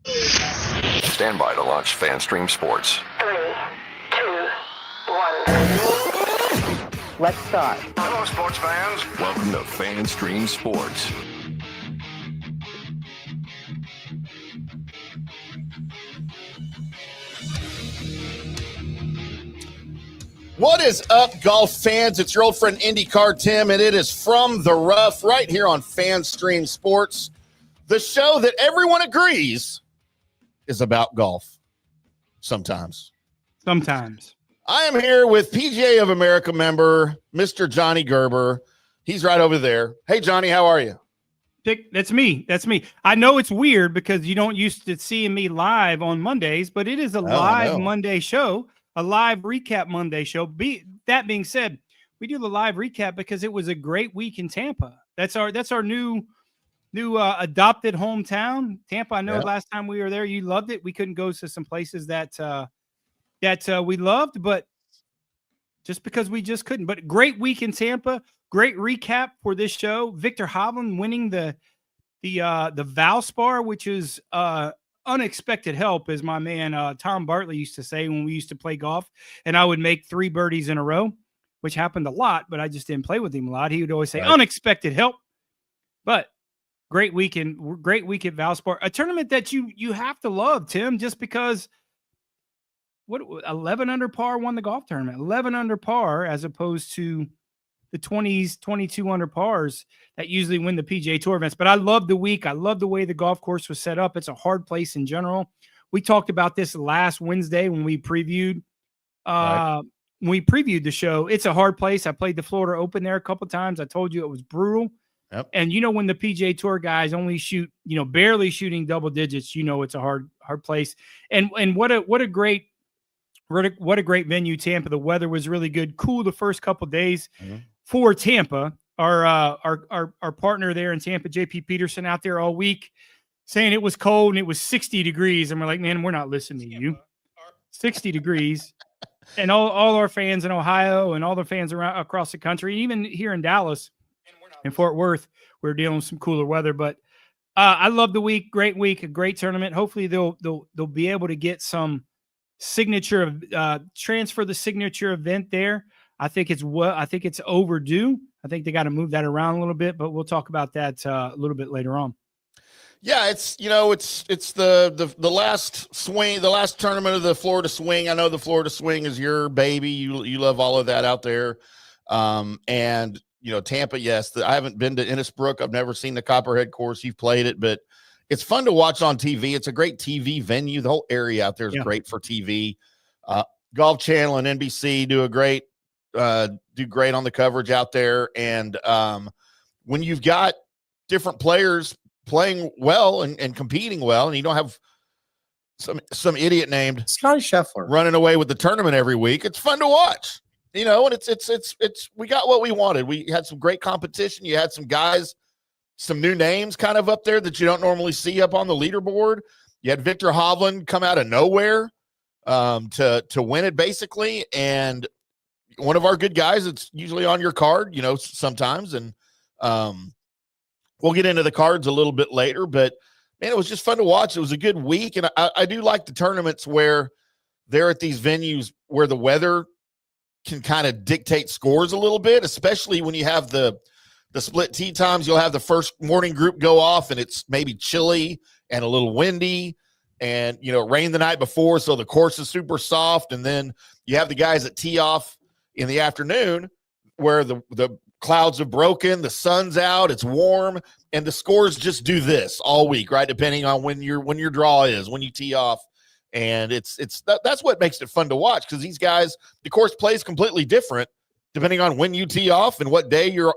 Stand by to launch FanStream Sports. 3, 2, 1. Let's start. Hello, sports fans. Welcome to FanStream Sports. What is up, golf fans? It's your old friend IndyCarTim, and it is From the Rough right here on FanStream Sports, the show that everyone agrees is about golf. Sometimes. I am here with PGA of America member, Mr. Johnny Gerber. He's right over there. Hey, Johnny, how are you? That's me. I know it's weird because you don't used to seeing me live on Mondays, but it is a live Monday show. A live recap Monday show. That being said, we do the live recap because it was a great week in Tampa. That's our new adopted hometown, Tampa. I know last time we were there, you loved it. We couldn't go to some places that we loved, but just because we just couldn't. But great week in Tampa. Great recap for this show. Viktor Hovland winning the VALSPAR, which is unexpected help, as my man Tom Bartley used to say when we used to play golf, and I would make 3 birdies in a row, which happened a lot, but I just didn't play with him a lot. He would always say unexpected help. But great week at VALSPAR, a tournament that you have to love, Tim, just because 11 under par won the golf tournament. 11 under par as opposed to the 20s, 22 under pars that usually win the PGA Tour events. But I love the week. I love the way the golf course was set up. It's a hard place in general. We talked about this last Wednesday when we previewed the show. It's a hard place. I played the Florida Open there a couple of times. I told you it was brutal. Yep. And when the PGA Tour guys only shoot, barely shooting double digits, it's a hard place. And what a great venue, Tampa. The weather was really good. Cool the first couple of days. Mm-hmm. For Tampa, our partner there in Tampa, JP Peterson, out there all week saying it was cold and it was 60 degrees. And we're like, man, we're not listening to you. 60 degrees. And all our fans in Ohio and all the fans around across the country, even here in Dallas and Fort Worth, we're dealing with some cooler weather. But I love the week. Great week, a great tournament. Hopefully they'll be able to get some signature transfer the signature event there. I think it's overdue. I think they got to move that around a little bit, but we'll talk about that a little bit later on. Yeah, it's the last swing, the last tournament of the Florida Swing. I know the Florida Swing is your baby. You love all of that out there. And Tampa, yes. I haven't been to Innisbrook. I've never seen the Copperhead course. You've played it, but it's fun to watch on TV. It's a great TV venue. The whole area out there is great for TV. Golf Channel and NBC do great on the coverage out there. And when you've got different players playing well and competing well, and you don't have some idiot named Scotty Scheffler running away with the tournament every week, it's fun to watch. And it's we got what we wanted. We had some great competition. You had some guys, some new names kind of up there that you don't normally see up on the leaderboard. You had Viktor Hovland come out of nowhere to win it basically. And one of our good guys, it's usually on your card, sometimes. And we'll get into the cards a little bit later, but man, it was just fun to watch. It was a good week. And I do like the tournaments where they're at these venues where the weather can kind of dictate scores a little bit, especially when you have the split tee times. You'll have the first morning group go off and it's maybe chilly and a little windy and, it rained the night before. So the course is super soft. And then you have the guys that tee off in the afternoon where the clouds have broken, the sun's out, it's warm, and the scores just do this all week, right? Depending on when your draw is, when you tee off. And that's what makes it fun to watch, because these guys, the course plays completely different depending on when you tee off and what day you're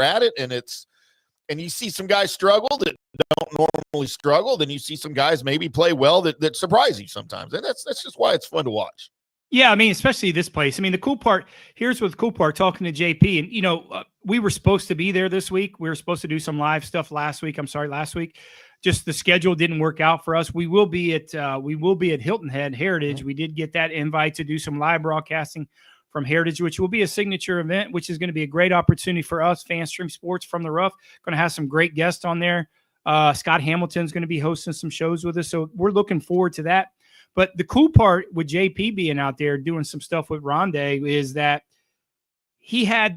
at it. And you see some guys struggle that don't normally struggle. Then you see some guys maybe play well that surprise you sometimes. And that's just why it's fun to watch. Yeah, I mean, especially this place. I mean, the cool part, here's what the cool part, talking to JP, and, we were supposed to be there this week. We were supposed to do some live stuff last week. Just the schedule didn't work out for us. We will be at Hilton Head Heritage. We did get that invite to do some live broadcasting from Heritage, which will be a signature event, which is going to be a great opportunity for us, FanStream Sports from the Rough. Going to have some great guests on there. Scott Hamilton's going to be hosting some shows with us. So we're looking forward to that. But the cool part with JP being out there doing some stuff with Rondé is that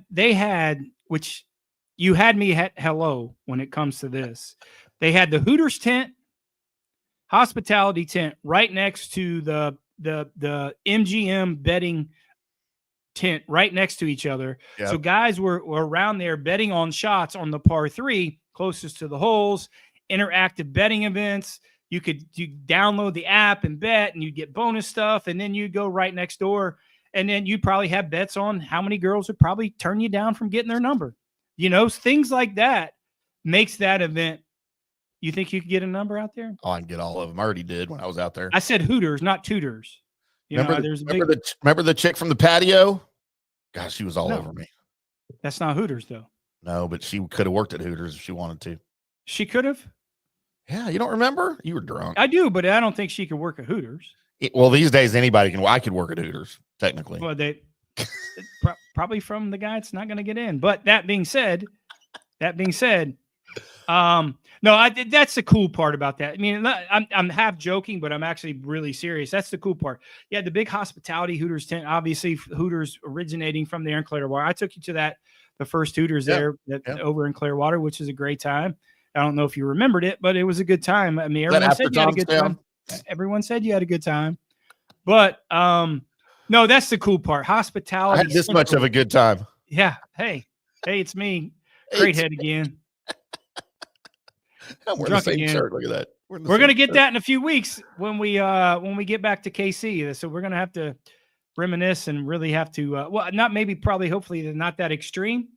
they had, which you had me at hello when it comes to this. They had the Hooters tent, hospitality tent right next to the MGM betting tent right next to each other. Yep. So guys were around there betting on shots on the par 3 closest to the holes, interactive betting events. You download the app and bet, and you get bonus stuff. And then you go right next door, and then you probably have bets on how many girls would probably turn you down from getting their number. Things like that makes that event. You think you could get a number out there? Oh, I can get all of them. I already did when I was out there. I said Hooters, not Tutors. Remember the chick from the patio? Gosh, she was all over me. That's not Hooters, though. No, but she could have worked at Hooters if she wanted to. She could have? Yeah, you don't remember? You were drunk. I do, but I don't think she could work at Hooters. Well, these days, anybody can. I could work at Hooters, technically. Well, probably from the guy that's not going to get in. But that being said, no, that's the cool part about that. I mean, I'm half joking, but I'm actually really serious. That's the cool part. Yeah, the big hospitality Hooters tent, obviously Hooters originating from there in Clearwater. I took you to the first Hooters over in Clearwater, which is a great time. I don't know if you remembered it, but it was a good time. I mean, everyone said you had a good time. Everyone said you had a good time. But no, that's the cool part. Hospitality. I had this much of a good time. Yeah. Hey, it's me. Great head again. We're the same shirt. Look at that. We're going to get that in a few weeks when we get back to KC. So we're going to have to reminisce and really have to, hopefully not that extreme,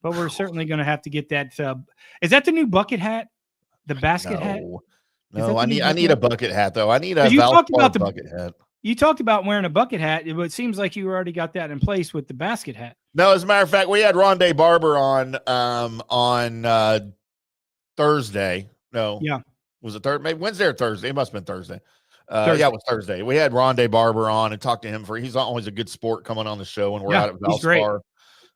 but we're certainly going to have to get that. Is that the new bucket hat? The basket hat? No, I need a bucket hat though. I need a VALSPAR bucket hat. You talked about wearing a bucket hat, but it seems like you already got that in place with the basket hat. No, as a matter of fact, we had Rondé Barber on Thursday. No. Yeah. Was it Thursday? Maybe Wednesday or Thursday? It must have been Thursday. Yeah, it was Thursday. We had Rondé Barber on and talked to him he's always a good sport coming on the show when we're out at VALSPAR.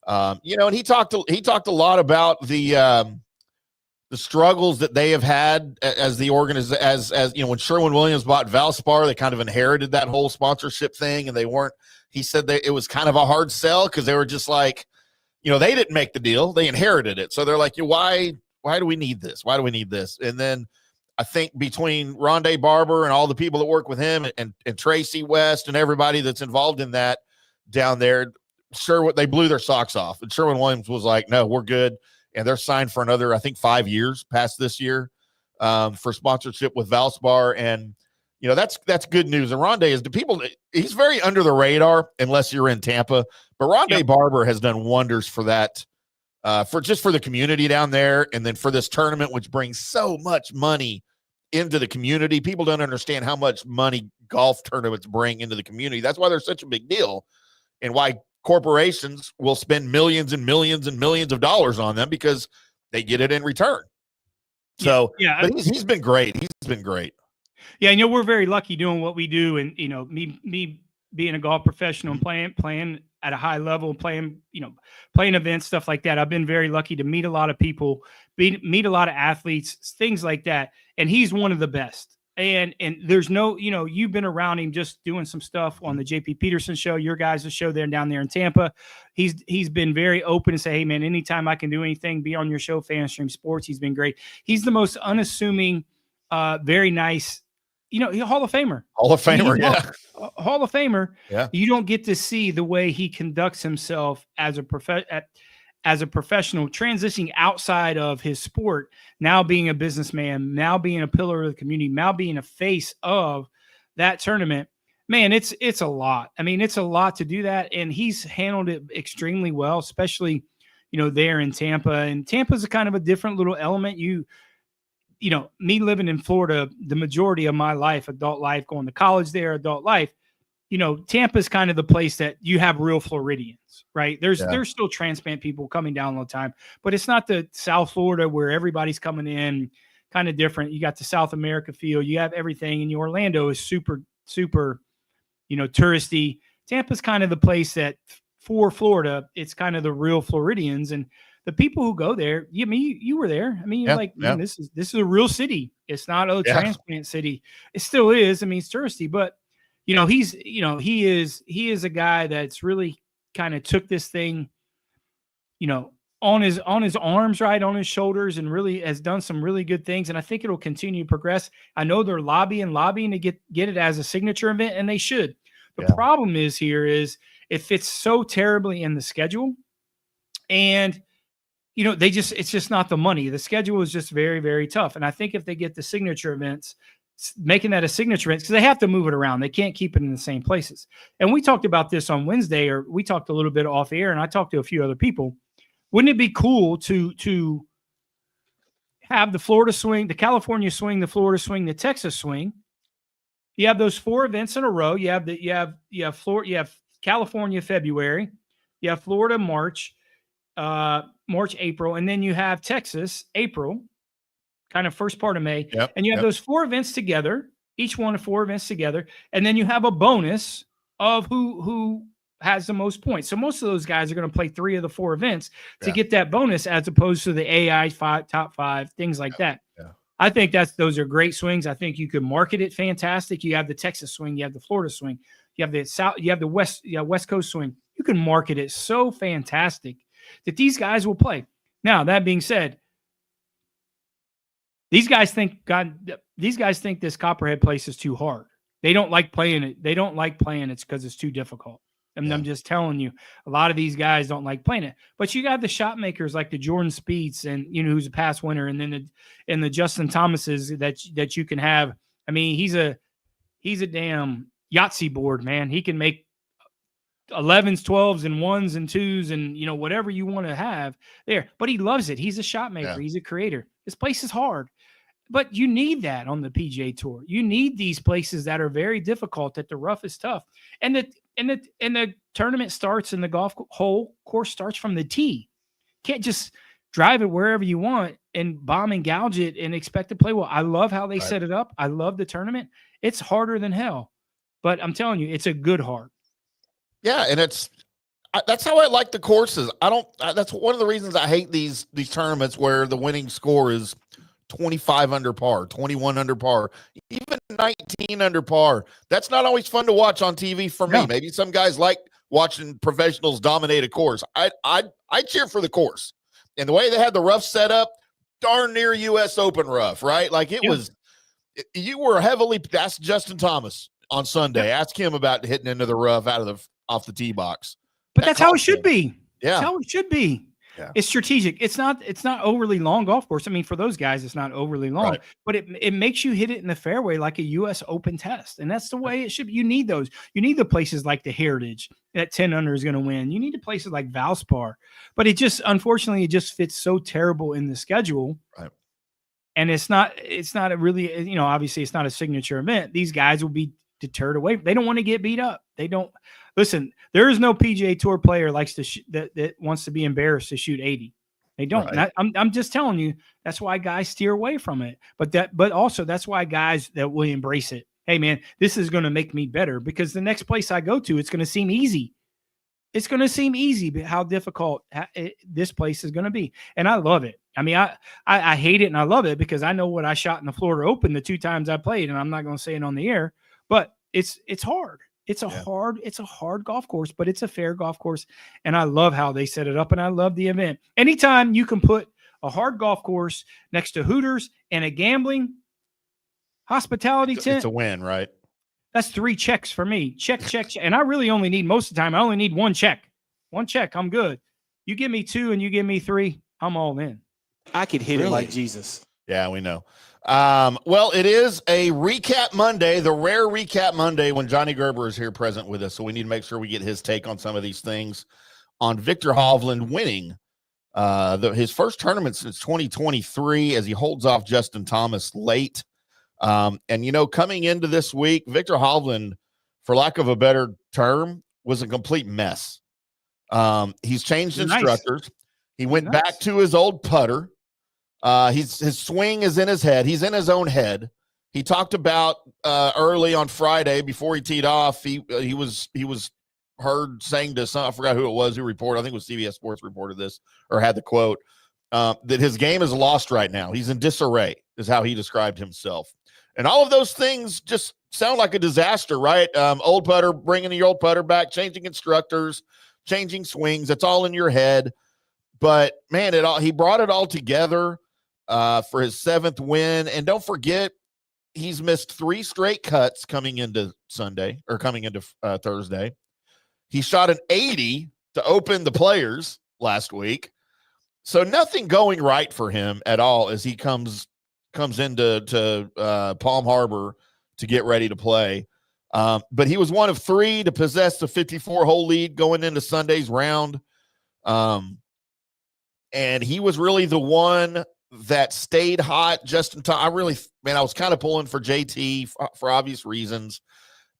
And he talked a lot about the struggles that they have had as the organization, when Sherwin-Williams bought VALSPAR, they kind of inherited that whole sponsorship thing, and he said that it was kind of a hard sell because they were just like, they didn't make the deal, they inherited it. So they're like, why do we need this? Why do we need this? And then I think between Rondé Barber and all the people that work with him and Tracy West and everybody that's involved in that down there, they blew their socks off. And Sherwin-Williams was like, no, we're good. And they're signed for another, I think, 5 years past this year for sponsorship with VALSPAR. And, that's good news. And Rondé he's very under the radar unless you're in Tampa. But Rondé Barber has done wonders for that, for the community down there. And then for this tournament, which brings so much money into the community. People don't understand how much money golf tournaments bring into the community. That's why they're such a big deal and why corporations will spend millions and millions and millions of dollars on them because they get it in return. So but he's been great. He's been great. Yeah. We're very lucky doing what we do. And, me being a golf professional and playing at a high level, playing events, stuff like that. I've been very lucky to meet a lot of people, meet a lot of athletes, things like that. And he's one of the best. And there's no, you've been around him just doing some stuff on the JP Peterson show, your guys' show down there in Tampa. He's been very open to say, hey man, anytime I can do anything, be on your show, FanStream Sports. He's been great. He's the most unassuming, very nice, he's a Hall of Famer. Hall of Famer, yeah. Hall of Famer. Yeah. You don't get to see the way he conducts himself as a professional, transitioning outside of his sport, now being a businessman, now being a pillar of the community, now being a face of that tournament. Man, it's a lot. I mean, it's a lot to do that. And he's handled it extremely well, especially, there in Tampa. And Tampa's a kind of a different little element. Me living in Florida, the majority of my life, adult life, going to college there, adult life, Tampa's kind of the place that you have real Floridians, right? There's still transplant people coming down all the time, but it's not the South Florida where everybody's coming in kind of different. You got the South America feel, you have everything, and Orlando is super, super, touristy. Tampa's kind of the place that for Florida, it's kind of the real Floridians. And the people who go there, you were there. I mean, you're like, man, this is a real city. It's not a transplant city. It still is. I mean, it's touristy, but he is a guy that's really kind of took this thing, on his arms, right, on his shoulders, and really has done some really good things. And I think it'll continue to progress. I know they're lobbying to get it as a signature event, and they should. The problem is it fits so terribly in the schedule, and it's just not the money. The schedule is just very, very tough. And I think if they get the signature events, making that a signature event, because they have to move it around. They can't keep it in the same places. And we talked about this on Wednesday, or we talked a little bit off air, and I talked to a few other people. Wouldn't it be cool to have the Florida swing, the California swing, the Florida swing, the Texas swing? You have those 4 events in a row. You have Florida, you have California February, you have Florida March, April, and then you have Texas April, kind of first part of May. And you have those 4 events together, each one of 4 events together, and then you have a bonus of who has the most points. So most of those guys are going to play 3 of the 4 events to get that bonus, as opposed to the AI top 5, things like that. I think those are great swings. I think you could market it fantastic. You have the Texas swing, you have the Florida swing, you have the South, you have the West Coast swing. You can market it so fantastic that these guys will play. Now, that being said, these guys think this Copperhead place is too hard. They don't like playing it. They don't like playing it because it's too difficult. And I'm just telling you, a lot of these guys don't like playing it. But you got the shot makers like the Jordan Spieths, and who's a past winner, and then the Justin Thomases that you can have. I mean, he's a damn Yahtzee board, man. He can make 11s, 12s, and 1s and 2s, and whatever you want to have there. But he loves it. He's a shot maker. He's a creator. This place is hard. But you need that on the PGA Tour. You need these places that are very difficult, that the rough is tough. And the tournament starts, and the golf hole course starts from the tee. Can't just drive it wherever you want and bomb and gouge it and expect to play well. I love how they set it up. I love the tournament. It's harder than hell. But I'm telling you, it's a good hard. Yeah, and that's how I like the courses. That's one of the reasons I hate these tournaments where the winning score is 25 under par, 21 under par, even 19 under par. That's not always fun to watch on TV for me. Maybe some guys like watching professionals dominate a course. I cheer for the course. And the way they had the rough set up, darn near US Open rough, right? Like it was, you were heavily, that's Justin Thomas on Sunday. Ask him about hitting into the rough off the tee box. But that's how it should be. Yeah. That's how it should be. Yeah. It's strategic. It's not overly long golf course. I mean, for those guys, it's not overly long, but it makes you hit it in the fairway like a US Open test. And that's the way it should be. You need those. You need the places like the Heritage that 10 under is going to win. You need the places like VALSPAR, but unfortunately, it just fits so terrible in the schedule. Right. And it's not a really, obviously it's not a signature event. These guys will be deterred away. They don't want to get beat up. They don't. Listen, there is no PGA Tour player likes to that wants to be embarrassed to shoot 80. They don't. Right. I'm just telling you, that's why guys steer away from it. But also that's why guys that will embrace it. Hey man, this is going to make me better, because the next place I go to, it's going to seem easy. It's going to seem easy, but how difficult this place is going to be. And I love it. I mean, I hate it and I love it, because I know what I shot in the Florida Open the 2 times I played, and I'm not going to say it on the air, but it's hard. It's a hard golf course, but it's a fair golf course. And I love how they set it up, and I love the event. Anytime you can put a hard golf course next to Hooters and a gambling hospitality tent, it's a win, right? That's 3 checks for me. Check. And I really only need, most of the time, I only need 1 check. 1 check, I'm good. You give me 2 and you give me 3, I'm all in. I could hit it like Jesus. Yeah, we know. Well, it is a recap Monday, the rare recap Monday, when Johnny Gerber is here present with us. So we need to make sure we get his take on some of these things on Viktor Hovland winning his first tournament since 2023, as he holds off Justin Thomas late. And, coming into this week, Viktor Hovland, for lack of a better term, was a complete mess. He's changed instructors. He went back to his old putter. His swing is in his head. He's in his own head. He talked about early on Friday before he teed off. He was heard saying to some, I forgot who it was who reported, I think it was CBS Sports reported this or had the quote, that his game is lost right now. He's in disarray, is how he described himself. And all of those things just sound like a disaster, right? Old putter, bringing the old putter back, changing instructors, changing swings. It's all in your head. But, man, he brought it all together for his 7th win. And don't forget, he's missed 3 straight cuts coming into Thursday. He shot an 80 to open the Players last week. So nothing going right for him at all as he comes into Palm Harbor to get ready to play. But he was one of 3 to possess the 54-hole lead going into Sunday's round. And he was really the one that stayed hot just in time. I was kind of pulling for JT for obvious reasons,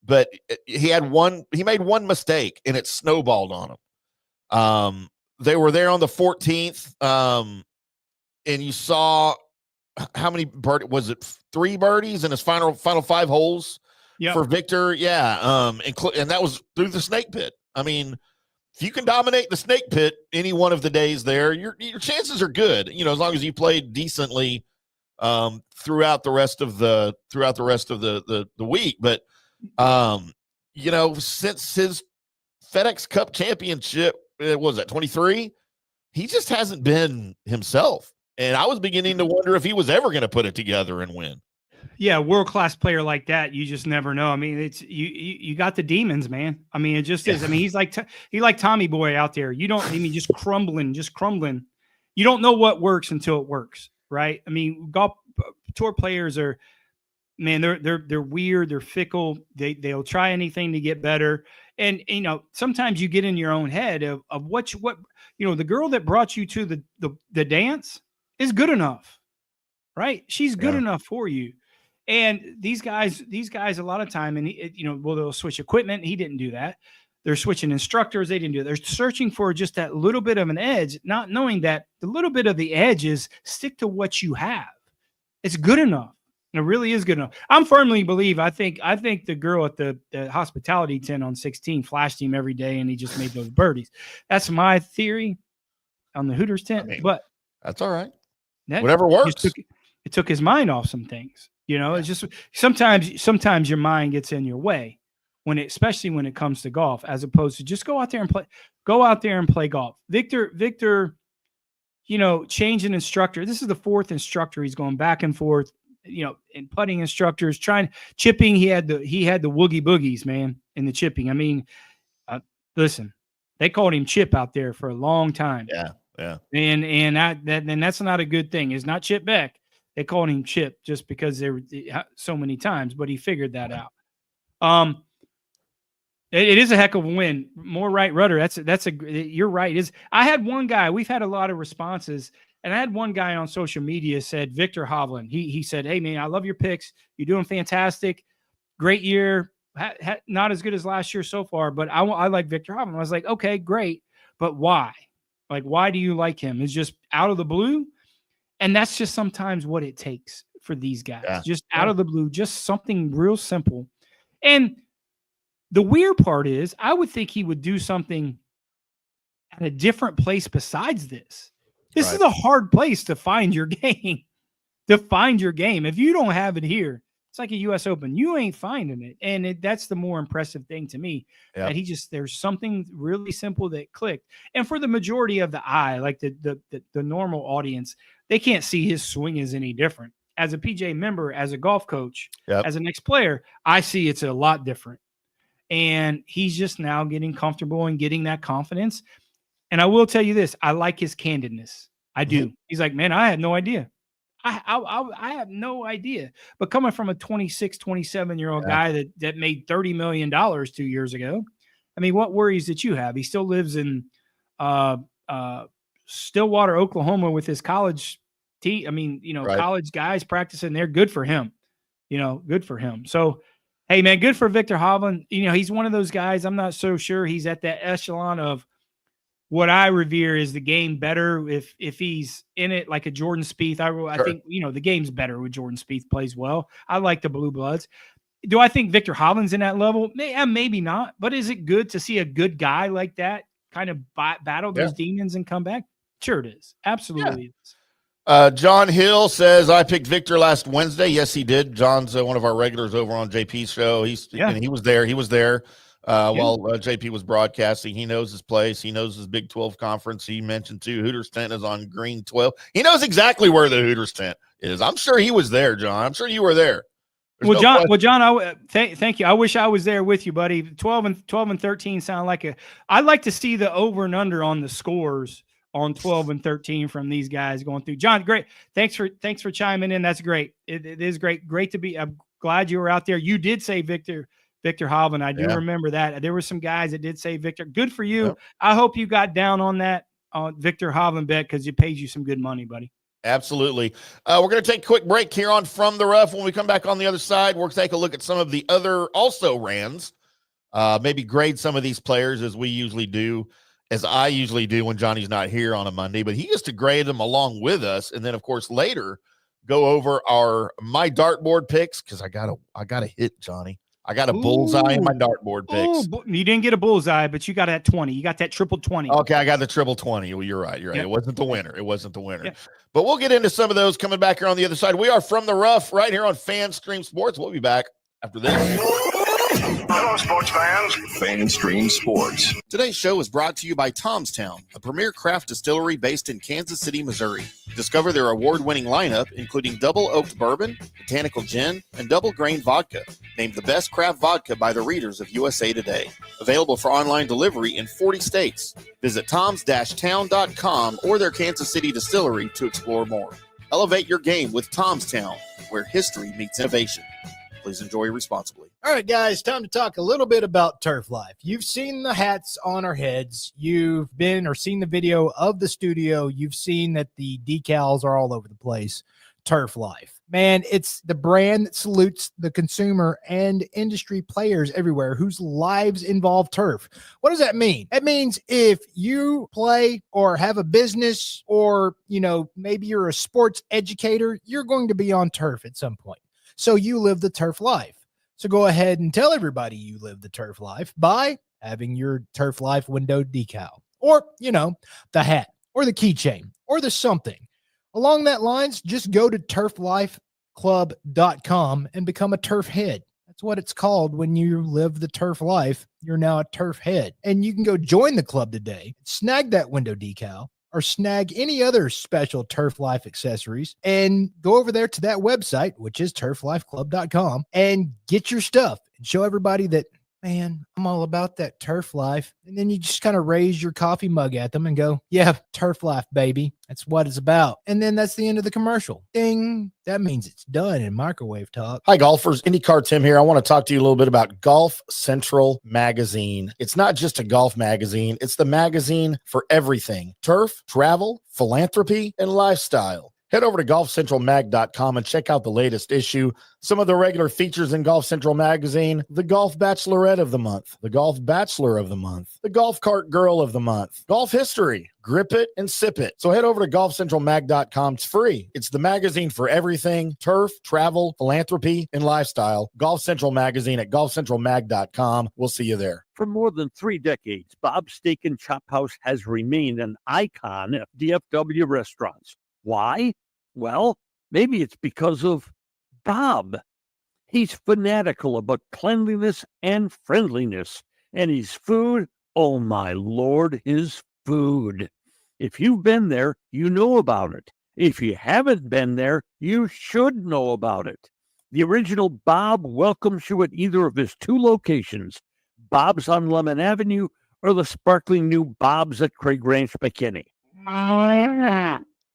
but he made one mistake and it snowballed on him. They were there on the 14th, and you saw how many was it 3 birdies in his final 5 holes for Viktor? Yeah. And that was through the snake pit. I mean, if you can dominate the snake pit any one of the days there, your chances are good, as long as you played decently throughout the rest of the week. But since his FedEx Cup championship, was that 23? He just hasn't been himself. And I was beginning to wonder if he was ever going to put it together and win. Yeah, world-class player like that, you just never know. I mean, it's you got the demons, man. I mean, it just is. I mean, he's like Tommy Boy out there. Just crumbling. You don't know what works until it works, right? I mean, golf tour players are, man, they're weird, they're fickle. They'll try anything to get better. And sometimes you get in your own head of what the girl that brought you to the dance is good enough, right? She's good enough for you. And these guys a lot of time, and they'll switch equipment. He didn't do that. They're switching instructors. They didn't do that. They're searching for just that little bit of an edge, not knowing that the little bit of the edge is stick to what you have. It's good enough. It really is good enough. I'm firmly believe. I think the girl at the hospitality tent on 16 flashed him every day, and he just made those birdies. That's my theory on the Hooters tent. But that's all right. Whatever works. It took his mind off some things. It's just sometimes your mind gets in your way especially when it comes to golf, as opposed to just go out there and play golf. Viktor, change an instructor. This is the 4th instructor. He's going back and forth, and putting instructors chipping. He had the woogie boogies, man, in the chipping. I mean, listen, they called him Chip out there for a long time. Yeah. And that's not a good thing. It's not Chip Beck. They called him Chip just because they were so many times, but he figured that out. It is a heck of a win. More right rudder. You're right. I had one guy, we've had a lot of responses, and I had one guy on social media said, Viktor Hovland. He said, "Hey man, I love your picks. You're doing fantastic. Great year. Not as good as last year so far, but I like Viktor Hovland." I was like, okay, great. But why? Like, why do you like him? It's just out of the blue. And that's just sometimes what it takes for these guys. Yeah. Just out of the blue, just something real simple. And the weird part is, I would think he would do something at a different place besides this. This is a hard place to find your game. If you don't have it here, it's like a U.S. Open. You ain't finding it. And that's the more impressive thing to me. Yep. That there's something really simple that clicked. And for the majority of the eye, like the normal audience, they can't see his swing is any different. As a PGA member, as a golf coach, as an ex-player, I see it's a lot different. And he's just now getting comfortable and getting that confidence. And I will tell you this, I like his candidness. I do. Mm-hmm. He's like, man, I had no idea. I have no idea. But coming from a 26, 27-year-old guy that made $30 million 2 years ago, I mean, what worries that you have? He still lives in Stillwater, Oklahoma with his college team. I mean, college guys practicing there. Good for him. Good for him. So, hey, man, good for Viktor Hovland. He's one of those guys. I'm not so sure he's at that echelon of what I revere is the game better if he's in it like a Jordan Spieth. I think, the game's better with Jordan Spieth plays well. I like the Blue Bloods. Do I think Viktor Hovland's in that level? Maybe not. But is it good to see a good guy like that kind of battle those demons and come back? Sure it is. Absolutely it is. John Hill says, I picked Victor last Wednesday. Yes, he did. John's one of our regulars over on JP's show. And he was there. He was there while JP was broadcasting. He knows his place. He knows his Big 12 conference. He mentioned, too, Hooters tent is on green 12. He knows exactly where the Hooters tent is. I'm sure he was there, John. I'm sure you were there. John, thank you. I wish I was there with you, buddy. 12 and 13 sound like I'd like to see the over and under on the scores on 12 and 13 from these guys going through. John, great. Thanks for chiming in. That's great. It is great. Great to be. I'm glad you were out there. You did say Viktor Hovland. I do remember that. There were some guys that did say Victor. Good for you. Yep. I hope you got down on that Viktor Hovland bet because it pays you some good money, buddy. Absolutely. We're going to take a quick break here on From the Rough. When we come back on the other side, we'll take a look at some of the other also Rands. Maybe grade some of these players as I usually do when Johnny's not here on a Monday. But he used to grade them along with us, and then of course later go over my dartboard picks because I got a hit, Johnny. I got a bullseye in my dartboard picks. You didn't get a bullseye, but you got that 20. You got that triple 20. Okay, I got the triple 20. Well, you're right. Yep. It wasn't the winner. Yep. But we'll get into some of those coming back here on the other side. We are From the Rough right here on FanStream Sports. We'll be back after this. Hello, sports fans. FanStream Sports. Today's show is brought to you by Tom's Town, a premier craft distillery based in Kansas City, Missouri. Discover their award-winning lineup, including double oaked bourbon, botanical gin, and double grain vodka. Named the best craft vodka by the readers of USA Today. Available for online delivery in 40 states. Visit toms-town.com or their Kansas City distillery to explore more. Elevate your game with Tom's Town, where history meets innovation. Please enjoy responsibly. All right, guys, time to talk a little bit about Turf Life. You've seen the hats on our heads. You've been or seen the video of the studio. You've seen that the decals are all over the place. Turf Life. Man, it's the brand that salutes the consumer and industry players everywhere whose lives involve turf. What does that mean? That means if you play or have a business or, maybe you're a sports educator, you're going to be on turf at some point. So you live the turf life. So go ahead and tell everybody you live the turf life by having your Turf Life window decal or, the hat or the keychain or the something. Along that lines, just go to turflifeclub.com and become a turf head. That's what it's called when you live the turf life. You're now a turf head. And you can go join the club today, snag that window decal, or snag any other special Turf Life accessories and go over there to that website, which is turflifeclub.com, and get your stuff and show everybody that, man, I'm all about that turf life. And then you just kind of raise your coffee mug at them and go, yeah, turf life, baby. That's what it's about. And then that's the end of the commercial. Ding. That means it's done in microwave talk. Hi, golfers. IndyCarTim here. I want to talk to you a little bit about Golf Central Magazine. It's not just a golf magazine. It's the magazine for everything. Turf, travel, philanthropy, and lifestyle. Head over to golfcentralmag.com and check out the latest issue. Some of the regular features in Golf Central Magazine: the Golf Bachelorette of the Month, the Golf Bachelor of the Month, the Golf Cart Girl of the Month, Golf History, Grip It and Sip It. So head over to golfcentralmag.com. It's free. It's the magazine for everything: turf, travel, philanthropy, and lifestyle. Golf Central Magazine at golfcentralmag.com. We'll see you there. For more than 3 decades, Bob's Steak and Chop House has remained an icon of DFW restaurants. Why? Well, maybe it's because of Bob. He's fanatical about cleanliness and friendliness, and his food, oh my Lord, his food. If you've been there, you know about it. If you haven't been there, you should know about it. The original Bob welcomes you at either of his 2 locations, Bob's on Lemon Avenue or the sparkling new Bob's at Craig Ranch, McKinney.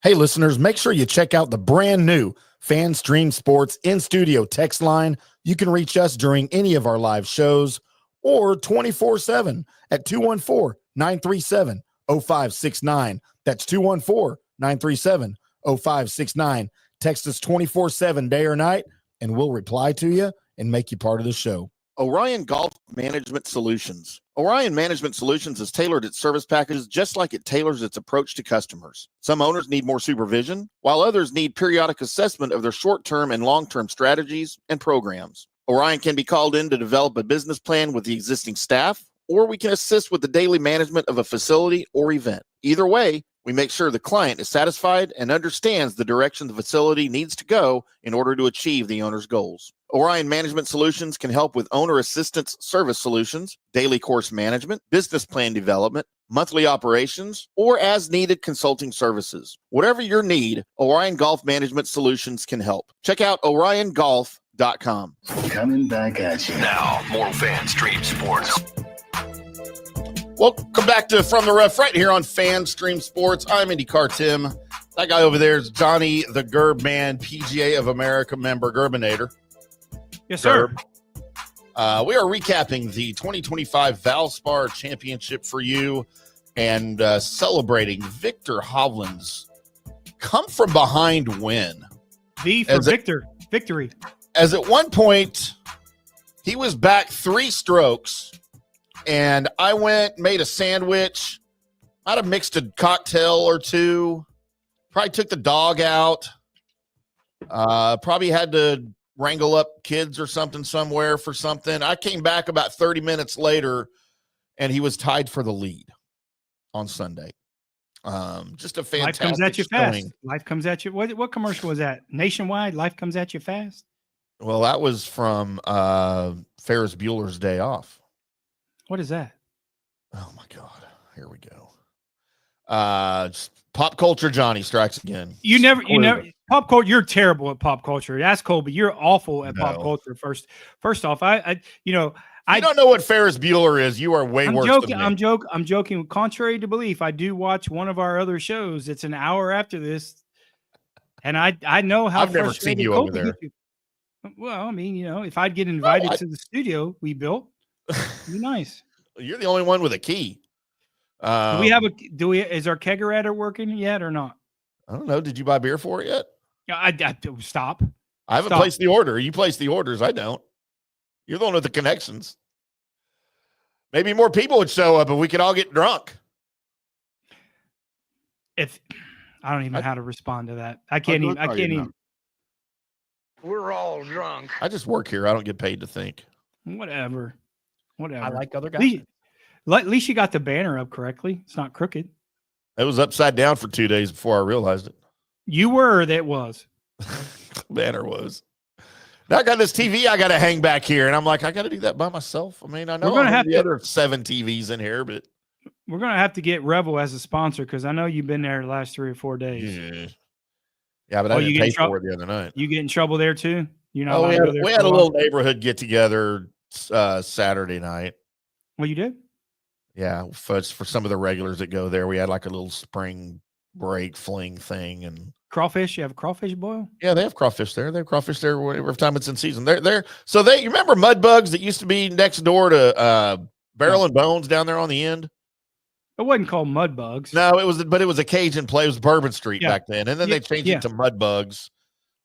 Hey, listeners, make sure you check out the brand new FanStream Sports in-studio text line. You can reach us during any of our live shows or 24/7 at 214-937-0569. That's 214-937-0569. Text us 24/7 day or night, and we'll reply to you and make you part of the show. Orion Golf Management Solutions. Orion Management Solutions has tailored its service packages just like it tailors its approach to customers. Some owners need more supervision, while others need periodic assessment of their short-term and long-term strategies and programs. Orion can be called in to develop a business plan with the existing staff, or we can assist with the daily management of a facility or event. Either way, we make sure the client is satisfied and understands the direction the facility needs to go in order to achieve the owner's goals. Orion Management Solutions can help with owner assistance service solutions, daily course management, business plan development, monthly operations, or as needed consulting services. Whatever your need, Orion Golf Management Solutions can help. Check out OrionGolf.com. Coming back at you. Now, more FanStream Sports. Welcome back to From the Rough right here on FanStream Sports. I'm IndyCarTim. That guy over there is Johnny the Gerb Man, PGA of America member, Gerbinator. Yes, sir. We are recapping the 2025 VALSPAR Championship for you and celebrating Viktor Hovland's come-from-behind win. V for victory. As at one point, he was back 3 strokes, and I went, made a sandwich, might have mixed a cocktail or two, probably took the dog out, probably had to wrangle up kids or something somewhere for something. I came back about 30 minutes later, and he was tied for the lead on Sunday. Just a fantastic Life comes at you showing. fast. Life comes at you. What commercial was that? Nationwide, Life comes at you fast. Well, that was from Ferris Bueller's Day Off. What is that? Oh my God. Here we go. Just pop culture Johnny strikes again. You never pop culture. You're terrible at pop culture. That's cool, but you're awful at pop culture. First off, I don't know what Ferris Bueller is. You are way worse than me. I'm joking. Contrary to belief, I do watch one of our other shows. It's an hour after this, and I know how I've never seen you over there. Well, I mean, if I'd get invited to the studio we built, it'd be nice. You're the only one with a key. Is our kegerator working yet or not? I don't know. Did you buy beer for it yet? Yeah, I stop. I haven't placed the order. You place the orders. I don't. You're the one with the connections. Maybe more people would show up and we could all get drunk. If I don't even know how to respond to that. I can't even. We're all drunk. I just work here. I don't get paid to think. Whatever. I like other guys. At least you got the banner up correctly. It's not crooked. It was upside down for 2 days before I realized it. You were, or that was. The banner was. Now I got this TV I got to hang back here, and I'm like, I got to do that by myself. I mean, I know I have the other 7 TVs in here, but we're gonna have to get Revel as a sponsor because I know you've been there the last 3 or 4 days. Yeah, but I didn't pay for it the other night. You get in trouble there too? We had a little neighborhood get together Saturday night. Well, you did? Yeah, for some of the regulars that go there, we had like a little spring break fling thing and crawfish. You have a crawfish boil? Yeah, they have crawfish there. They have crawfish there every time it's in season. They're so you remember Mud Bugs that used to be next door to Barrel and Bones down there on the end? It wasn't called Mud Bugs. No, it was a Cajun place. It was Bourbon Street back then, and then they changed it to Mud Bugs.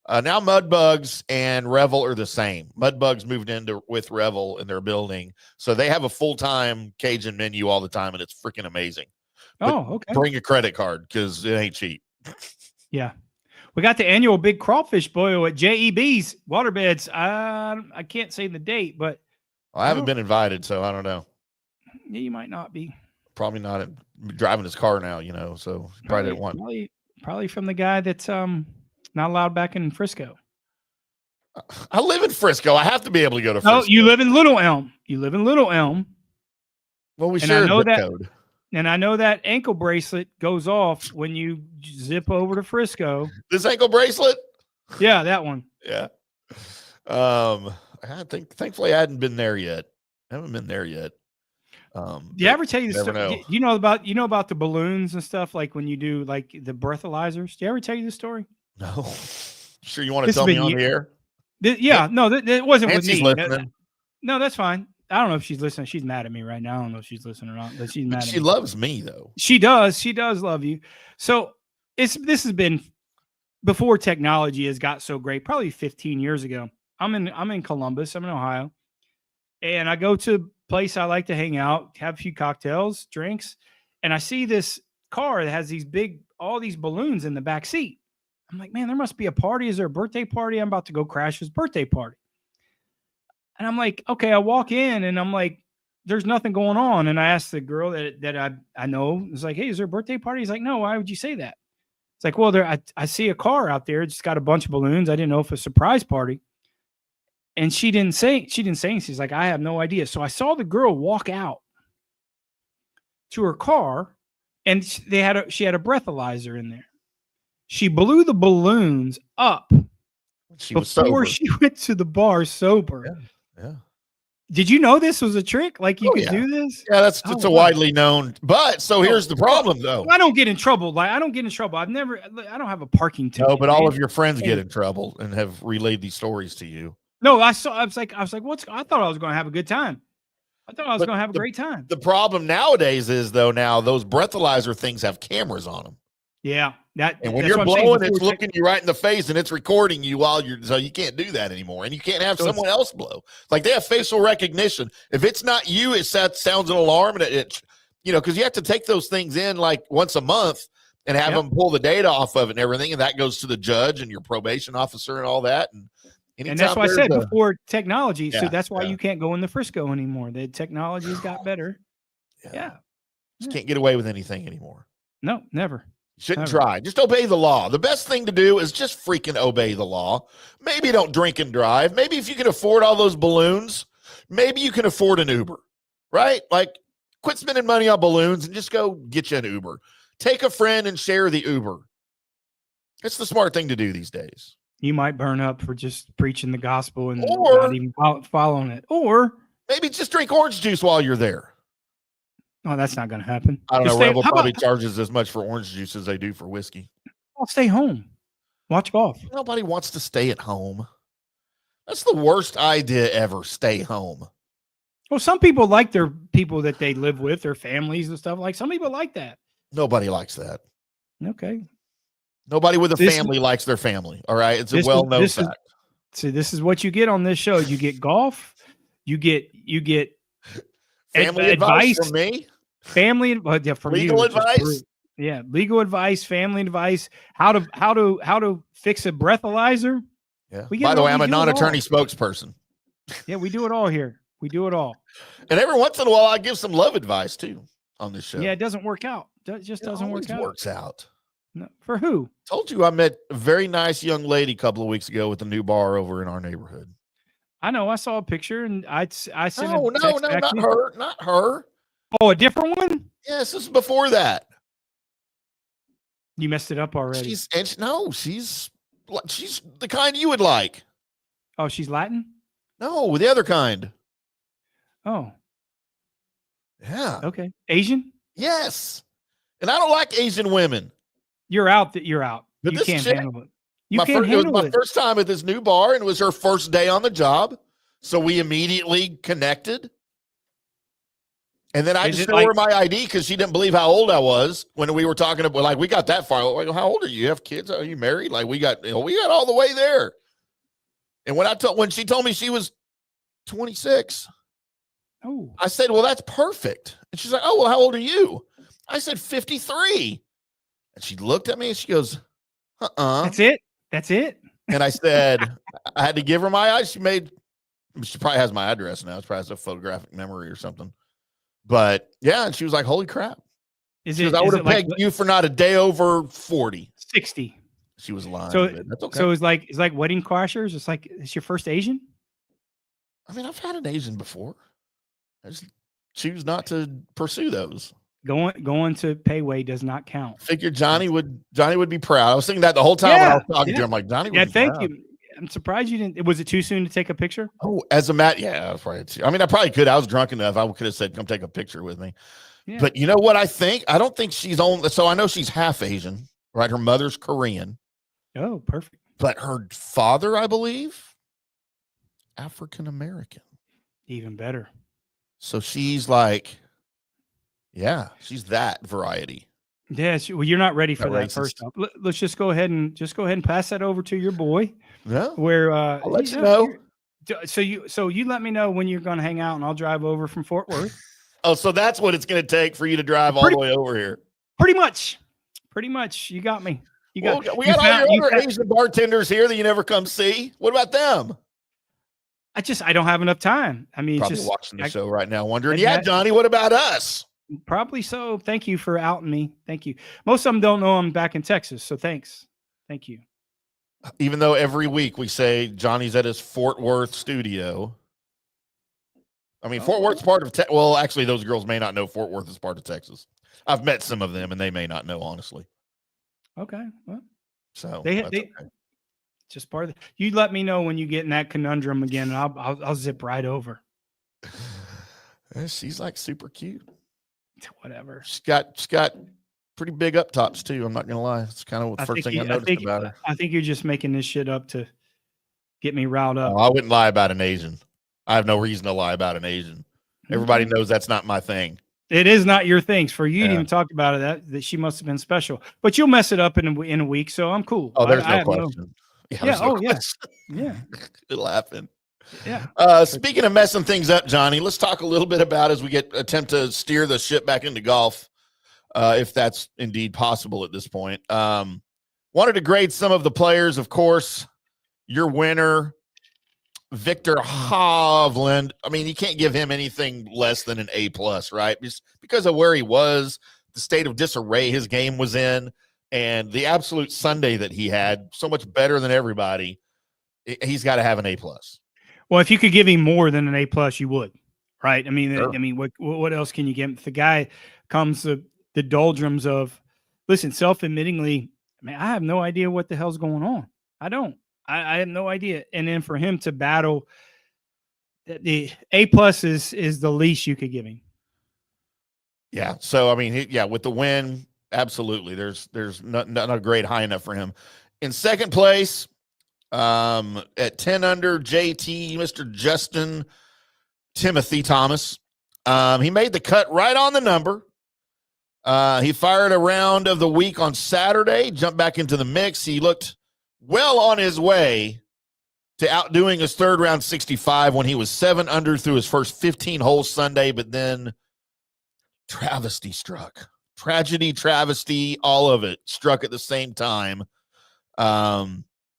Now Mud Bugs and Revel are the same. Mud Bugs moved with Revel in their building, so they have a full-time Cajun menu all the time, and it's freaking amazing. But okay. Bring a credit card because it ain't cheap. Yeah, we got the annual big crawfish boil at JEB's Waterbeds. I can't say the date, but I haven't been invited, so I don't know. Yeah, you might not be. Probably not driving his car now, so probably didn't want. Probably from the guy that's not allowed back in Frisco. I live in Frisco. I have to be able to go to Frisco. Oh, you live in Little Elm. Well, we share a zip code. And I know that ankle bracelet goes off when you zip over to Frisco. This ankle bracelet? Yeah, that one. Yeah. Thankfully I hadn't been there yet. I haven't been there yet. Do you ever tell you the story? You know about the balloons and stuff, like when you do like the breathalyzers? Do you ever tell you the story? No. Sure, you want to tell me on the air? It wasn't Nancy's with me. Listening. No, that's fine. I don't know if she's listening. She's mad at me right now. I don't know if she's listening or not, but she's mad at me. She loves me though. She does. She does love you. So this has been before technology has got so great, probably 15 years ago. I'm in Columbus. I'm in Ohio. And I go to a place I like to hang out, have a few cocktails, drinks, and I see this car that has all these balloons in the back seat. I'm like, man, there must be a party. Is there a birthday party? I'm about to go crash his birthday party. And I'm like, okay, I walk in and I'm like, there's nothing going on. And I asked the girl that I know, it's like, hey, is there a birthday party? He's like, no, why would you say that? It's like, well, I see a car out there. It's got a bunch of balloons. I didn't know if it's a surprise party. And she didn't say anything. She's like, I have no idea. So I saw the girl walk out to her car and she had a breathalyzer in there. She blew the balloons up before she went to the bar sober. Yeah. Did you know this was a trick? Like you could do this? Yeah, it's a widely known. But so here's the problem, though. I don't get in trouble. I don't don't have a parking ticket. No, but all of your friends get in trouble and have relayed these stories to you. No, I was like, I thought I was going to have a good time. I thought I was going to have a great time. The problem nowadays is, though, now those breathalyzer things have cameras on them. Yeah. And when you're blowing, it's looking you right in the face and it's recording you so you can't do that anymore. And you can't have someone else blow. Like they have facial recognition. If it's not you, it sounds an alarm and it because you have to take those things in like once a month and have them pull the data off of it and everything. And that goes to the judge and your probation officer and all that. And that's why I said before technology. So that's why you can't go in the Frisco anymore. The technology's got better. Yeah. Just can't get away with anything anymore. No, never. Shouldn't try. Just obey the law. The best thing to do is just freaking obey the law. Maybe don't drink and drive. Maybe if you can afford all those balloons, maybe you can afford an Uber, right? Like quit spending money on balloons and just go get you an Uber. Take a friend and share the Uber. It's the smart thing to do these days. You might burn up for just preaching the gospel and not even following it. Or maybe just drink orange juice while you're there. Oh, that's not going to happen. I don't know. Rebel probably charges as much for orange juice as they do for whiskey. I'll stay home. Watch golf. Nobody wants to stay at home. That's the worst idea ever. Stay home. Well, some people like their people that they live with, their families and stuff. Like some people like that. Nobody likes that. Okay. Nobody with a family likes their family. All right. It's a well-known fact. This is what you get on this show. You get golf. You get family advice from me. Family from legal advice. Yeah, legal advice, family advice, how to fix a breathalyzer. Yeah. By the way, I'm a non-attorney spokesperson. Yeah, we do it all here. We do it all. And every once in a while, I give some love advice too on this show. Yeah, it doesn't work out. It just doesn't work out. Works out. No, for who? Told you I met a very nice young lady a couple of weeks ago with a new bar over in our neighborhood. I know. I saw a picture and I sent No, not her. Not her. Oh, a different one? Yes, this is before that. You messed it up already. She's the kind you would like. Oh, she's Latin? No, the other kind. Oh. Yeah. Okay. Asian? Yes. And I don't like Asian women. You're out. You're out. But you this can't chick, handle it. It was my first time at this new bar, and it was her first day on the job. So we immediately connected. And then I just showed her my ID because she didn't believe how old I was when we were talking about, like, we got that far. Like, how old are you? You have kids? Are you married? Like, we got all the way there. And when she told me she was 26, I said, well, that's perfect. And she's like, oh, well, how old are you? I said, 53. And she looked at me and she goes, That's it? That's it? And I said, I had to give her my eyes. She probably has my address now. It's probably has a photographic memory or something. But yeah, and she was like, holy crap. I would have pegged you for not a day over 40. 60. She was lying. So that's okay. So it's like Wedding Crashers. It's like, it's your first Asian? I mean, I've had an Asian before. I just choose not to pursue those. Going to Payway does not count. Figured Johnny would be proud. I was thinking that the whole time when I was talking to him. I'm like, Johnny would be thank proud. you. I'm surprised you didn't. Was it too soon to take a picture? Oh, as a matter, yeah, I mean, I probably could. I was drunk enough. I could have said, come take a picture with me. Yeah. But you know what I think? I don't think she's on. So I know she's half Asian, right? Her mother's Korean. Oh, perfect. But her father, I believe, African American. Even better. So she's like, yeah, she's that variety. Yeah, well, you're not ready for that. Racist. First up, let's just go ahead and pass that over to your boy. Yeah, where I'll let you know. So you let me know when you're going to hang out, and I'll drive over from Fort Worth. Oh, so that's what it's going to take for you to drive all the way over here. Pretty much. You got me. We got all your other Asian bartenders here that you never come see. What about them? I don't have enough time. I mean, Probably just watching the show right now, wondering, yeah, Johnny, what about us? Probably so. Thank you for outing me. Thank you. Most of them don't know I'm back in Texas, so thanks. Thank you. Even though every week we say Johnny's at his Fort Worth studio. I mean, Fort Worth's part of well, actually, those girls may not know Fort Worth is part of Texas. I've met some of them, and they may not know, honestly. Okay, well, so they just part of you. Let me know when you get in that conundrum again, and I'll zip right over. She's like super cute. Whatever. She's got pretty big up tops too. I'm not gonna lie. It's kind of the first thing I noticed about her. I think you're just making this shit up to get me riled up. I wouldn't lie about an Asian. I have no reason to lie about an Asian. Everybody knows that's not my thing. It is not your things. For you to even talk about it, that she must have been special. But you'll mess it up in a week, so I'm cool. Oh, there's no question. Yeah. It'll happen. Yeah. Speaking of messing things up, Johnny, let's talk a little bit about as we attempt to steer the ship back into golf, if that's indeed possible at this point. Wanted to grade some of the players, of course. Your winner, Viktor Hovland. I mean, you can't give him anything less than an A+, right? Just because of where he was, the state of disarray his game was in, and the absolute Sunday that he had, so much better than everybody. He's got to have an A+. Well, if you could give him more than an A+, you would, right? I mean, Sure. What else can you give him? If the guy comes the doldrums of, listen, self-admittingly, I mean, I have no idea what the hell's going on. I don't. I have no idea. And then for him to battle, the A+ is the least you could give him. Yeah. So I mean, with the win, absolutely. There's not a grade high enough for him. In second place, at 10 under, JT, Mr. Justin Timothy Thomas. He made the cut right on the number. He fired a round of the week on Saturday, jumped back into the mix. He looked well on his way to outdoing his third round 65 when he was 7 under through his first 15 holes Sunday, but then travesty struck. Tragedy, travesty, all of it struck at the same time.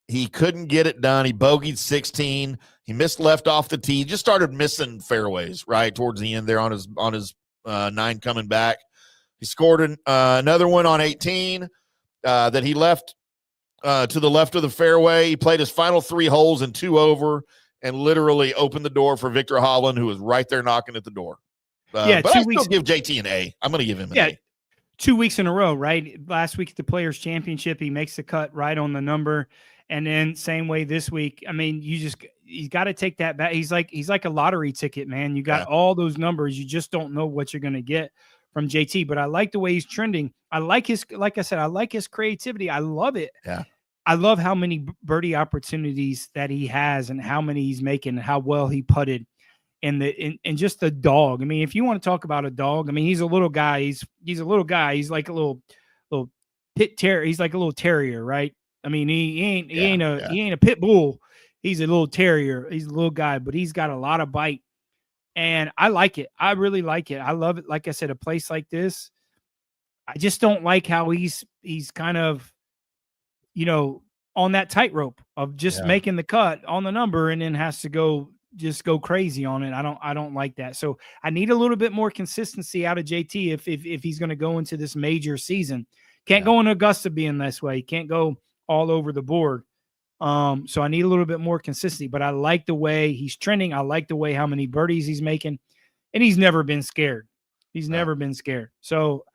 He couldn't get it done. He bogeyed 16. He missed left off the tee. Just started missing fairways right towards the end there on his 9 coming back. He scored another one on 18 that he left to the left of the fairway. He played his final 3 holes in 2 over and literally opened the door for Viktor Hovland, who was right there knocking at the door. But I still give JT an A. I'm going to give him an A. 2 weeks in a row, right? Last week at the Players Championship, he makes the cut right on the number. And then same way this week. I mean, you got to take that back. He's like a lottery ticket, man. You got all those numbers. You just don't know what you're going to get from JT. But I like the way he's trending. I like like I said, I like his creativity. I love it. Yeah. I love how many birdie opportunities that he has and how many he's making and how well he putted. And just the dog. I mean, if you want to talk about a dog, I mean, he's a little guy. He's a little guy. He's like a little pit terrier. He's like a little terrier, right? I mean, he ain't a pit bull. He's a little terrier. He's a little guy, but he's got a lot of bite. And I like it. I really like it. I love it. Like I said, a place like this, I just don't like how he's kind of, on that tightrope of just making the cut on the number and then has to go crazy on it. I don't like that. So I need a little bit more consistency out of JT if he's going to go into this major season. Can't go in Augusta being this way. Can't go all over the board. So I need a little bit more consistency, but I like the way he's trending. I like the way how many birdies he's making, and he's never been scared. He's never been scared. So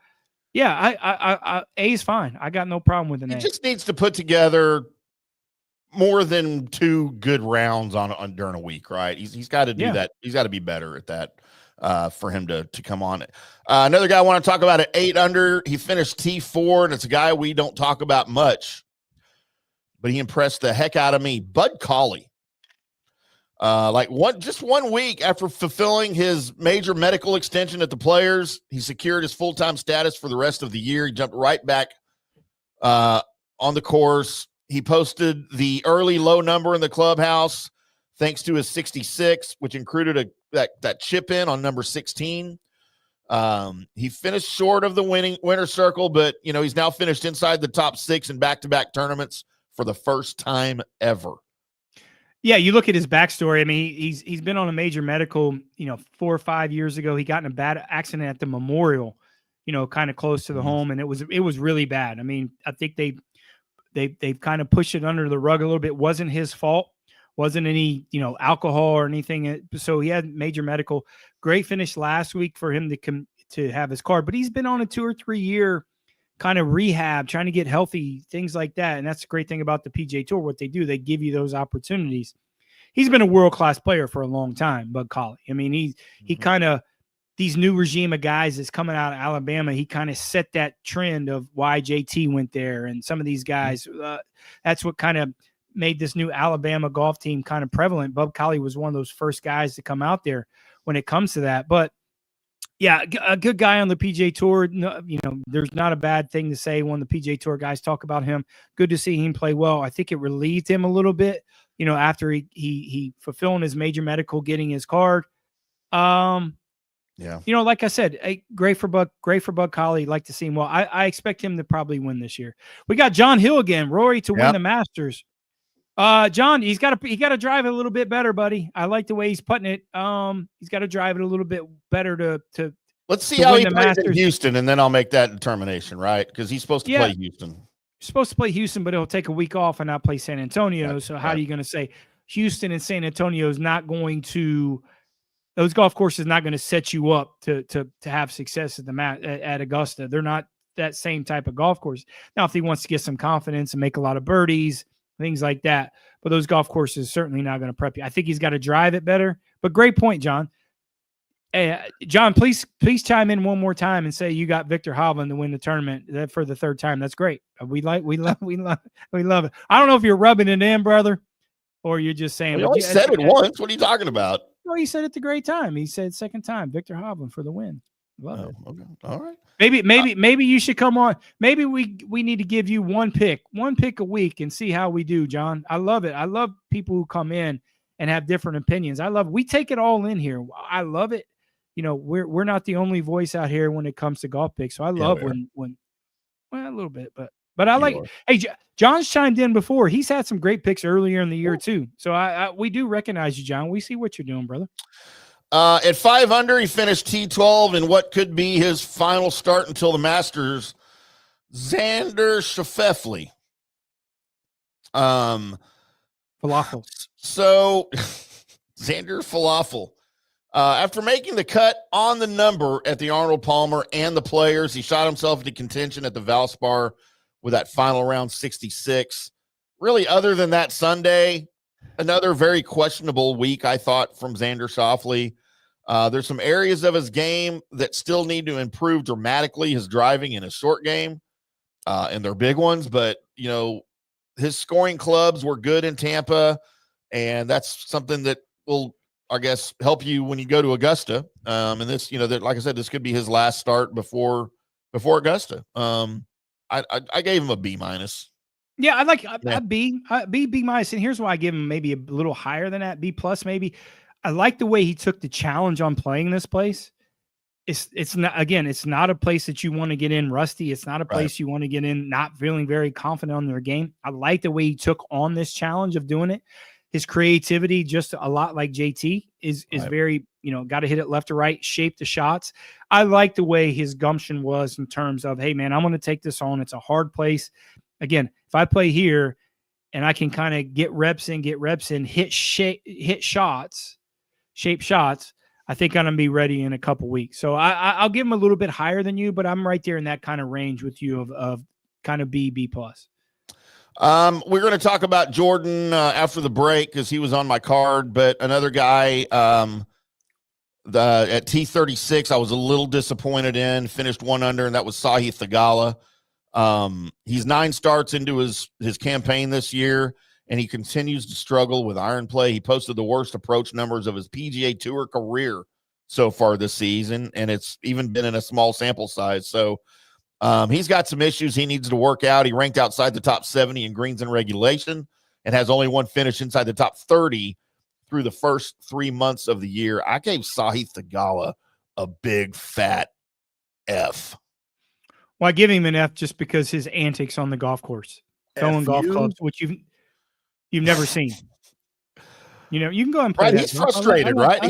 yeah, I A is fine. I got no problem with an A. He just needs to put together more than 2 good rounds on during a week, right? He's got to do that. He's got to be better at that for him to come on. Another guy I want to talk about at 8 under. He finished T4, and it's a guy we don't talk about much, but he impressed the heck out of me. Bud Cauley. Just 1 week after fulfilling his major medical extension at the Players, he secured his full-time status for the rest of the year. He jumped right back on the course. He posted the early low number in the clubhouse thanks to his 66, which included that chip in on number 16. He finished short of the winner circle, but he's now finished inside the top 6 in back-to-back tournaments for the first time ever. Yeah, you look at his backstory. I mean, he's been on a major medical, 4 or 5 years ago. He got in a bad accident at the Memorial, kind of close to the home, and it was really bad. I mean, I think they've kind of pushed it under the rug a little bit. Wasn't his fault. Wasn't any, alcohol or anything. So he had major medical. Great finish last week for him to have his card, but he's been on a 2 or 3 year kind of rehab, trying to get healthy, things like that. And that's the great thing about the PGA Tour. What they do, they give you those opportunities. He's been a world-class player for a long time, Bud Colley. I mean, he kind of, these new regime of guys that's coming out of Alabama, he kind of set that trend of why JT went there. And some of these guys, that's what kind of made this new Alabama golf team kind of prevalent. Bud Colley was one of those first guys to come out there when it comes to that. But yeah, a good guy on the PGA Tour. No, there's not a bad thing to say when the PGA Tour guys talk about him. Good to see him play well. I think it relieved him a little bit, after he fulfilling his major medical, getting his card. Yeah. Like I said, great for Bud Colley. Like to see him well. I expect him to probably win this year. We got John Hill again, Rory to win the Masters. John, he's got to drive it a little bit better, buddy. I like the way he's putting it. He's got to drive it a little bit better to let's see how he plays in Houston, and then I'll make that determination, right? Because he's supposed to play Houston. You're supposed to play Houston, but he'll take a week off and not play San Antonio. So how are you going to say Houston and San Antonio is not going to – those golf courses not going to set you up to have success at Augusta. They're not that same type of golf course. Now, if he wants to get some confidence and make a lot of birdies – things like that. But those golf courses certainly not going to prep you. I think he's got to drive it better. But great point, John. John, please chime in one more time and say you got Viktor Hovland to win the tournament for the third time. That's great. We love it. I don't know if you're rubbing it in, brother, or you're just saying. He only said it once. What are you talking about? No, he said it the great time. He said second time, Viktor Hovland for the win. Love it. Okay. All right. Maybe you should come on. Maybe we need to give you one pick a week and see how we do, John. I love it. I love people who come in and have different opinions. We take it all in here. I love it. We're not the only voice out here when it comes to golf picks. So I love when a little bit, but I like it. Hey, John's chimed in before. He's had some great picks earlier in the year too. So we do recognize you, John. We see what you're doing, brother. At 5 under, he finished T12 in what could be his final start until the Masters. Xander Schauffele. Falafel. So, Xander Falafel. After making the cut on the number at the Arnold Palmer and the Players, he shot himself into contention at the VALSPAR with that final round 66. Really, other than that Sunday, another very questionable week, I thought, from Xander Schauffele. There's some areas of his game that still need to improve dramatically, his driving and his short game, and they're big ones. But, his scoring clubs were good in Tampa, and that's something that will, I guess, help you when you go to Augusta. And this, like I said, this could be his last start before Augusta. I gave him a B-. Yeah, I like a B minus, and here's why I give him maybe a little higher than that, B plus maybe. I like the way he took the challenge on playing this place. It's not a place that you want to get in rusty. It's not a place you want to get in not feeling very confident on their game. I like the way he took on this challenge of doing it. His creativity, just a lot like JT, is very, got to hit it left to right, shape the shots. I like the way his gumption was in terms of, hey, man, I'm going to take this on. It's a hard place. Again, if I play here and I can kind of get reps in, hit shots, shape shots, I think I'm going to be ready in a couple weeks. So I'll give him a little bit higher than you, but I'm right there in that kind of range with you of kind of B plus. We're going to talk about Jordan after the break because he was on my card, but another guy at T36 I was a little disappointed in, finished 1 under, and that was Sahith Theegala. He's 9 starts into his campaign this year, and he continues to struggle with iron play. He posted the worst approach numbers of his PGA Tour career so far this season, and it's even been in a small sample size. So he's got some issues he needs to work out. He ranked outside the top 70 in greens and regulation and has only one finish inside the top 30 through the first 3 months of the year. I gave Sahith Theegala a big fat F. Well, I give him an F just because his antics on the golf course, throwing golf clubs, which you've never seen. You know, you can go and play Right, that. he's frustrated, right?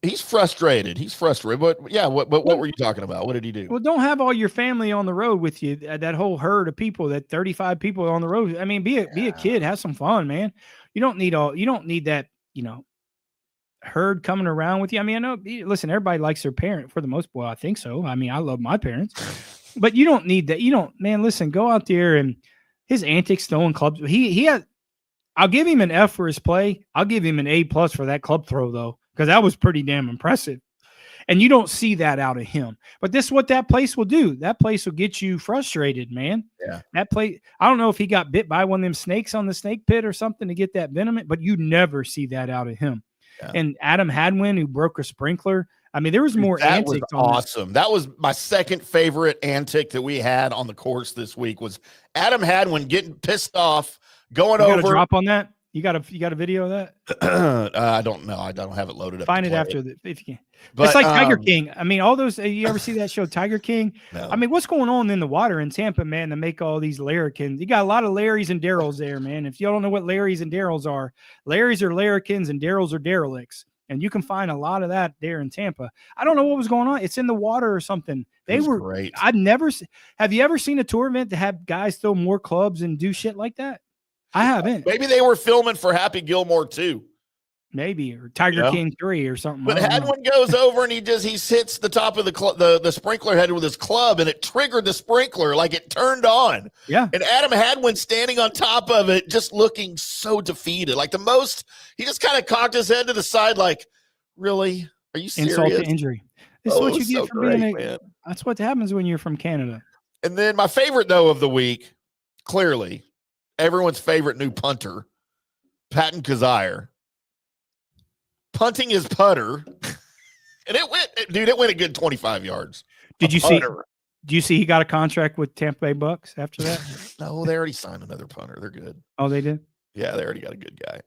He's frustrated. He's frustrated. But yeah, what were you talking about? What did he do? Well, don't have all your family on the road with you. That whole herd of people, that 35 people on the road. I mean, be a kid, have some fun, man. You don't need that, herd coming around with you. I mean, I know, listen, everybody likes their parent for the most part. I think so. I mean, I love my parents, but you don't need that. Man, listen, go out there and his antics throwing clubs. I'll give him an F for his play. I'll give him an A+ for that club throw though, because that was pretty damn impressive. And you don't see that out of him. But this is what that place will do. That place will get you frustrated, man. Yeah. That place, I don't know if he got bit by one of them snakes on the snake pit or something to get that venom, but you never see that out of him. Yeah. And Adam Hadwin, who broke a sprinkler. I mean, there was more antics. That was awesome. That was my second favorite antic that we had on the course this week was Adam Hadwin getting pissed off, going over. Got a drop on that? You got a video of that? I don't know. I don't have it loaded up. Find it after if you can. But, it's like Tiger King. I mean, all those. You ever see that show, Tiger King? No. I mean, what's going on in the water in Tampa, man, to make all these larrikins? You got a lot of Larrys and Daryls there, man. If you don't know what Larrys and Daryls are, Larrys are larrikins and Daryls are derelicts. And you can find a lot of that there in Tampa. I don't know what was going on. It's in the water or something. They were great. Have you ever seen a tour event to have guys throw more clubs and do shit like that? I haven't. Maybe they were filming for Happy Gilmore too. Maybe, or Tiger King 3 or something. But Hadwin goes over and he hits the top of the sprinkler head with his club, and it triggered the sprinkler, like it turned on. Yeah. And Adam Hadwin standing on top of it, just looking so defeated. Like he just kind of cocked his head to the side, like, really? Are you serious? Insult to injury. This is what you get for being that's what happens when you're from Canada. And then my favorite, though, of the week, clearly, everyone's favorite new punter, Patton Kizzire, punting his putter, and it went a good 25 yards. Do you see he got a contract with Tampa Bay Bucks after that? No, they already signed another punter. They're good. Oh, they did? Yeah, they already got a good guy.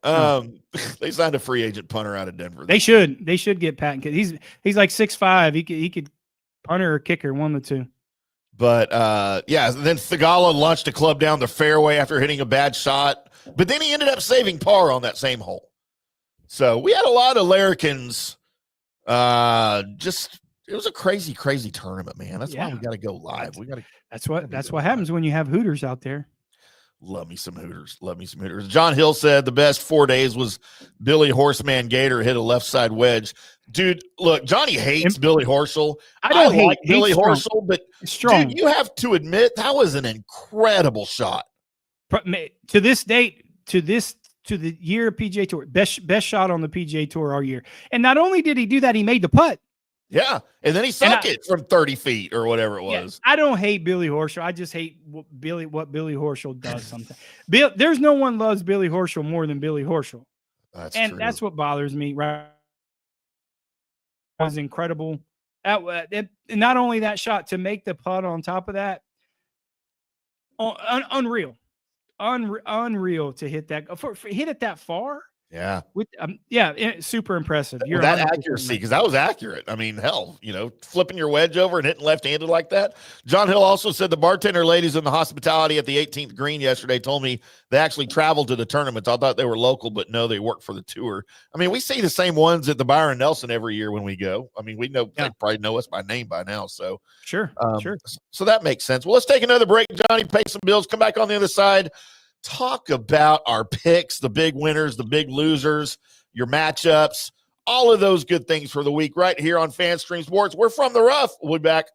They signed a free agent punter out of Denver. They should get Patton. He's like 6'5". He could punter or kicker, one of the two. But then Thigala launched a club down the fairway after hitting a bad shot. But then he ended up saving par on that same hole. So we had a lot of larrikins. It was a crazy, crazy tournament, man. That's why we got to go live. That's what happens when you have Hooters out there. Love me some Hooters. John Hill said the best 4 days was Billy Horseman Gator hit a left side wedge. Dude, look, Johnny hates Billy Horschel. I don't hate Billy Horschel, but strong. Dude, you have to admit that was an incredible shot. To this date, to the year of PGA Tour, best shot on the PGA Tour all year. And not only did he do that, he made the putt. Yeah, and then he sunk it from 30 feet or whatever it was. I don't hate Billy Horschel. I just hate what Billy Horschel does sometimes. There's no one loves Billy Horschel more than Billy Horschel. That's true. That's what bothers me. Right, it was incredible. Not only that shot, to make the putt on top of that, unreal to hit that. Hit it that far. Yeah. Super impressive. You're that accuracy, because that was accurate. I mean, hell, flipping your wedge over and hitting left-handed like that. John Hill also said the bartender ladies in the hospitality at the 18th green yesterday told me they actually traveled to the tournaments. I thought they were local, but no, they work for the tour. I mean, we see the same ones at the Byron Nelson every year when we go. I mean, we know they probably know us by name by now. So sure. So that makes sense. Well, let's take another break, Johnny. Pay some bills. Come back on the other side. Talk about our picks, the big winners, the big losers, your matchups, all of those good things for the week right here on FanStream Sports. We're from the rough. We'll be back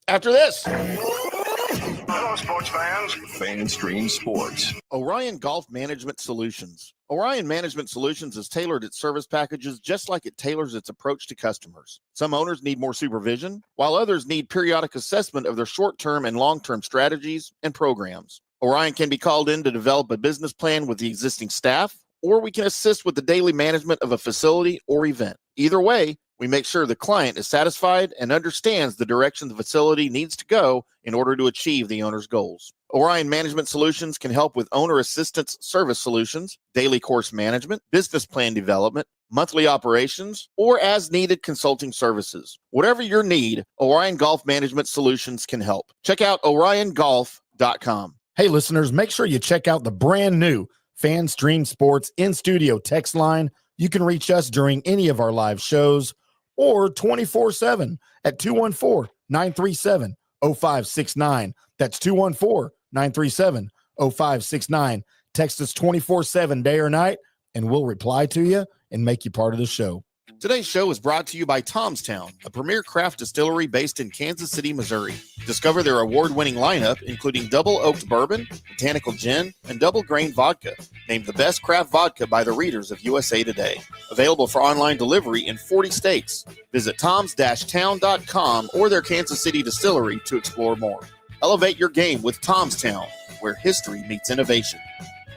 after this. Hello, sports fans. FanStream Sports. Orion Golf Management Solutions. Orion Management Solutions has tailored its service packages just like it tailors its approach to customers. Some owners need more supervision, while others need periodic assessment of their short-term and long-term strategies and programs. Orion can be called in to develop a business plan with the existing staff, or we can assist with the daily management of a facility or event. Either way, we make sure the client is satisfied and understands the direction the facility needs to go in order to achieve the owner's goals. Orion Management Solutions can help with owner assistance service solutions, daily course management, business plan development, monthly operations, or as-needed consulting services. Whatever your need, Orion Golf Management Solutions can help. Check out oriongolf.com. Hey, listeners, make sure you check out the brand new Fan Stream Sports in-studio text line. You can reach us during any of our live shows or 24/7 at 214-937-0569. That's 214-937-0569. Text us 24/7 day or night, and we'll reply to you and make you part of the show. Today's show is brought to you by Tom's Town, a premier craft distillery based in Kansas City, Missouri. Discover their award-winning lineup, including double oaked bourbon, botanical gin, and double grain vodka. Named the best craft vodka by the readers of USA Today. Available for online delivery in 40 states. Visit toms-town.com or their Kansas City distillery to explore more. Elevate your game with Tom's Town, where history meets innovation.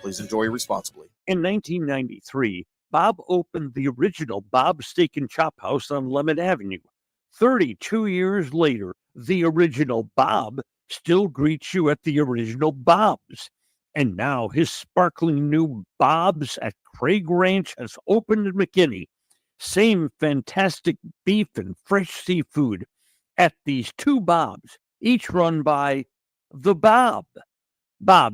Please enjoy responsibly. In 1993, Bob opened the original Bob Steak and Chop House on Lemon Avenue. 32 years later, the original Bob still greets you at the original Bob's. And now his sparkling new Bob's at Craig Ranch has opened in McKinney. Same fantastic beef and fresh seafood at these two Bob's, each run by the Bob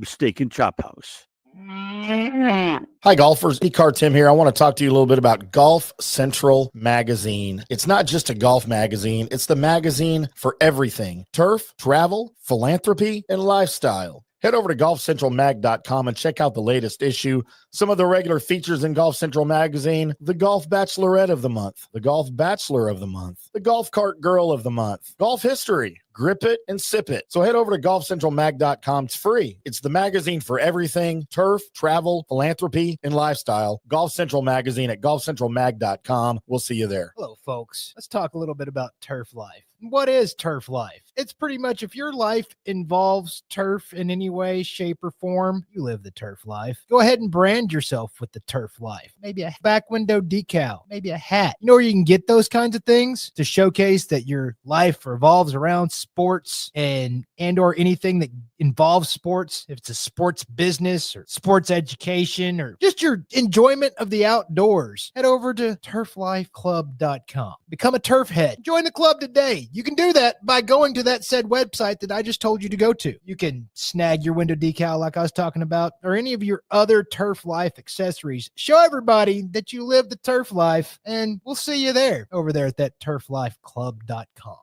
Steak and Chop House. Hi, golfers. IndyCarTim here. I want to talk to you a little bit about Golf Central Magazine. It's not just a golf magazine. It's the magazine for everything: turf, travel, philanthropy, and lifestyle. Head over to golfcentralmag.com and check out the latest issue. Some of the regular features in Golf Central Magazine: the Golf Bachelorette of the Month, the Golf Bachelor of the Month, the Golf Cart Girl of the Month, Golf History, Grip It and Sip It. So head over to golfcentralmag.com. It's free. It's the magazine for everything: turf, travel, philanthropy, and lifestyle. Golf Central Magazine at golfcentralmag.com. We'll see you there. Hello, folks. Let's talk a little bit about turf life. What is turf life? It's pretty much, if your life involves turf in any way, shape, or form, you live the turf life. Go ahead and brand yourself with the turf life. Maybe a back window decal, maybe a hat. You know where you can get those kinds of things to showcase that your life revolves around sports and or anything that involves sports. If it's a sports business or sports education or just your enjoyment of the outdoors, head over to turflifeclub.com. Become a turf head. Join the club today. You can do that by going to that said website that I just told you to go to. You can snag your window decal like I was talking about, or any of your other turf life accessories. Show everybody that you live the turf life, and we'll see you there over there at that turflifeclub.com.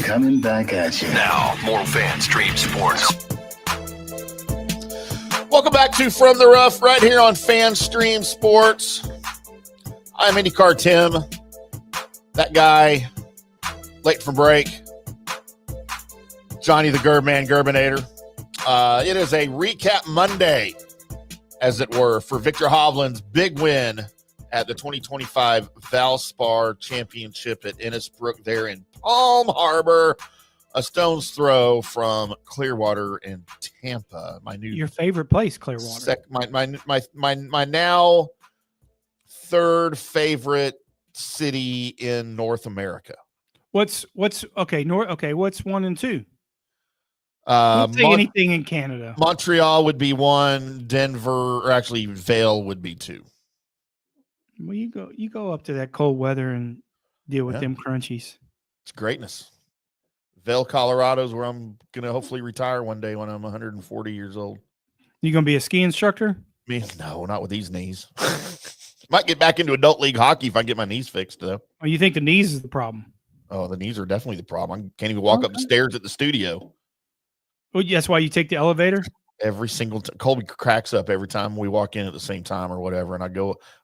Coming back at you. Now, more Fan Stream Sports. Welcome back to From the Rough right here on Fan Stream Sports. I'm IndyCarTim. That guy late for break, Johnny the Gerbman Gerbinator. It is a recap Monday, as it were, for Viktor Hovland's big win at the 2025 VALSPAR Championship at Innisbrook there in Palm Harbor, a stone's throw from Clearwater and Tampa. Your favorite place, Clearwater. My now third favorite city in North America. What's okay? What's 1 and 2? Don't say anything in Canada. Montreal would be 1. Denver, or actually Vail, would be 2. Well, you go up to that cold weather and deal with them crunchies. It's greatness. Vail, Colorado is where I'm gonna hopefully retire one day when I'm 140 years old. You gonna be a ski instructor? Me? No, not with these knees. Might get back into adult league hockey if I get my knees fixed, though. Oh, you think the knees is the problem? Oh, the knees are definitely the problem. I can't even walk up the stairs at the studio. Well, that's why you take the elevator? Every single time. Colby cracks up every time we walk in at the same time or whatever, and I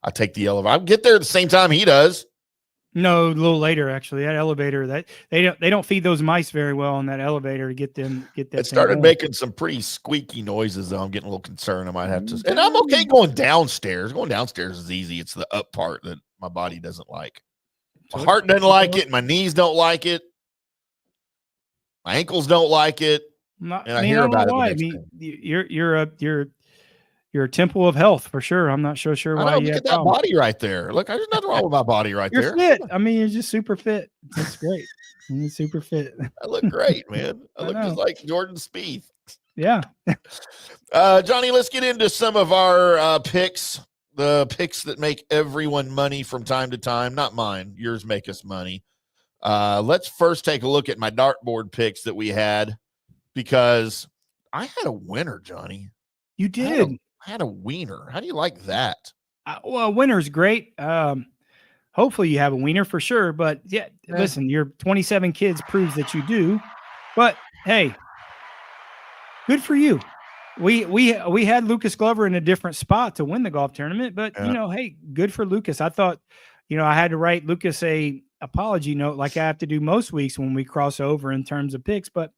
take the elevator. I get there at the same time he does. No, a little later, actually. That elevator, that they don't feed those mice very well on that elevator to get that. It started making some pretty squeaky noises, though. I'm getting a little concerned. I might have to. And I'm okay going downstairs. Going downstairs is easy. It's the up part that my body doesn't like. My heart doesn't like it. My knees don't like it. My ankles don't like it. I hear about it. I mean, you're a temple of health for sure. I'm not so sure why. Look at that body right there. Look, there's nothing wrong with my body right there. You're fit. I mean, you're just super fit. That's great. You're super fit. I look great, man. I look just like Jordan Spieth. Yeah. Johnny, let's get into some of our picks. The picks that make everyone money from time to time. Not mine. Yours make us money. Let's first take a look at my dartboard picks that we had, because I had a winner, Johnny. You did. had a wiener. How do you like that? Well, winner's great. Hopefully you have a wiener for sure. But yeah, listen, your 27 kids proves that you do. But hey, good for you. We had Lucas Glover in a different spot to win the golf tournament, but hey, good for Lucas. I thought, I had to write Lucas a apology note like I have to do most weeks when we cross over in terms of picks, but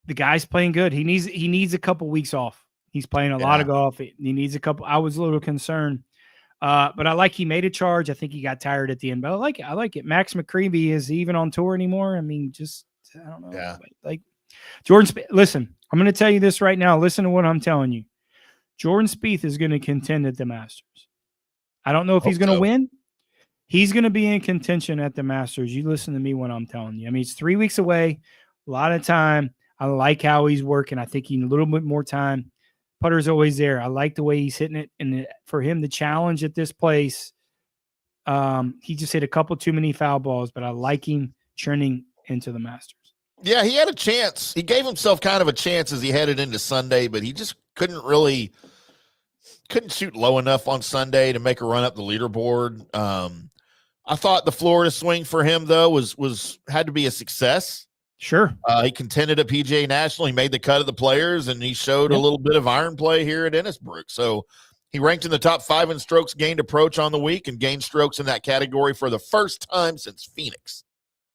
the guy's playing good. He needs a couple weeks off. He's playing a lot of golf. He needs a couple. I was a little concerned, but I like he made a charge. I think he got tired at the end, but I like it. I like it. Max McCreevy is he even on tour anymore? I mean, I don't know. Yeah. Like Jordan, listen, I'm going to tell you this right now. Listen to what I'm telling you. Jordan Spieth is going to contend at the Masters. I don't know if he's going to win. He's going to be in contention at the Masters. You listen to me when I'm telling you. I mean, it's 3 weeks away, a lot of time. I like how he's working. I think he needs a little bit more time. Putter's always there. I like the way he's hitting it. And for him, the challenge at this place, he just hit a couple too many foul balls, but I like him trending into the Masters. Yeah, he had a chance. He gave himself kind of a chance as he headed into Sunday, but he just couldn't shoot low enough on Sunday to make a run up the leaderboard. I thought the Florida swing for him, though, had to be a success. Sure. He contended at PGA National. He made the cut of the players, and he showed a little bit of iron play here at Innisbrook. So he ranked in the top 5 in strokes gained approach on the week and gained strokes in that category for the first time since Phoenix.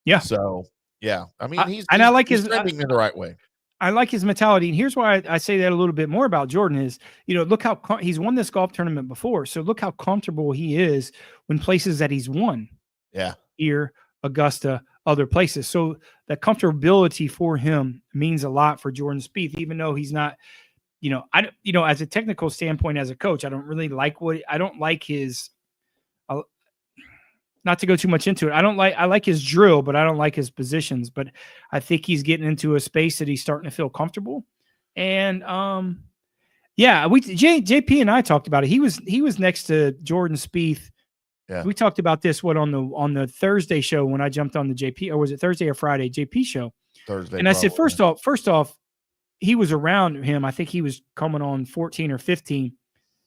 Yeah. So, yeah. I mean, he's trending in the right way. I like his mentality. And here's why I say that a little bit more about Jordan is, look how he's won this golf tournament before. So look how comfortable he is when places that he's won. Yeah. Here, Augusta, other places. So that comfortability for him means a lot for Jordan Spieth, even though he's not, as a technical standpoint, as a coach, I don't really like his, not to go too much into it. I like his drill, but I don't like his positions, but I think he's getting into a space that he's starting to feel comfortable. And, JP and I talked about it. He was next to Jordan Spieth. Yeah. We talked about this on the Thursday show when I jumped on the JP, or was it Thursday or Friday JP show? Thursday. And I said, first off, he was around him. I think he was coming on 14 or 15.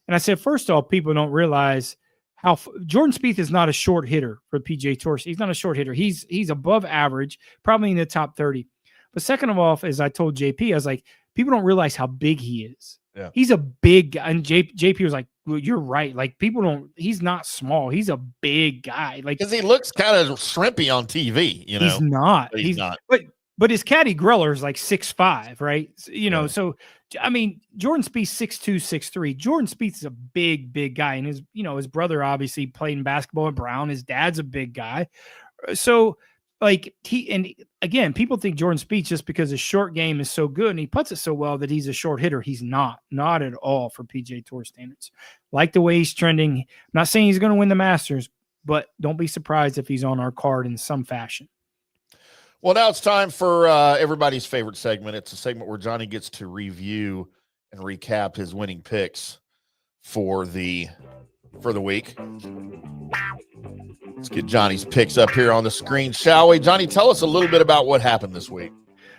And I said, first off, people don't realize how Jordan Spieth is not a short hitter for PGA Tour. He's not a short hitter. He's above average, probably in the top 30. But second of all, as I told JP, I was like, people don't realize how big he is. Yeah. He's a big guy. And JP was like, well, you're right. Like he's not small. He's a big guy. Like, because he looks kind of shrimpy on TV, He's not. He's not. But his caddy Greller is like 6'5", right? So I mean, Jordan Spieth 6'2", 6'3". Jordan Spieth is a big guy, and his brother obviously played in basketball at Brown. His dad's a big guy, so like again, people think Jordan Spieth just because his short game is so good and he puts it so well that he's a short hitter. He's not at all for PGA Tour standards. Like the way he's trending. I'm not saying he's going to win the Masters, but don't be surprised if he's on our card in some fashion. Well, now it's time for everybody's favorite segment. It's a segment where Johnny gets to review and recap his winning picks for the week. Let's get Johnny's picks up here on the screen, shall we? Johnny, tell us a little bit about what happened this week.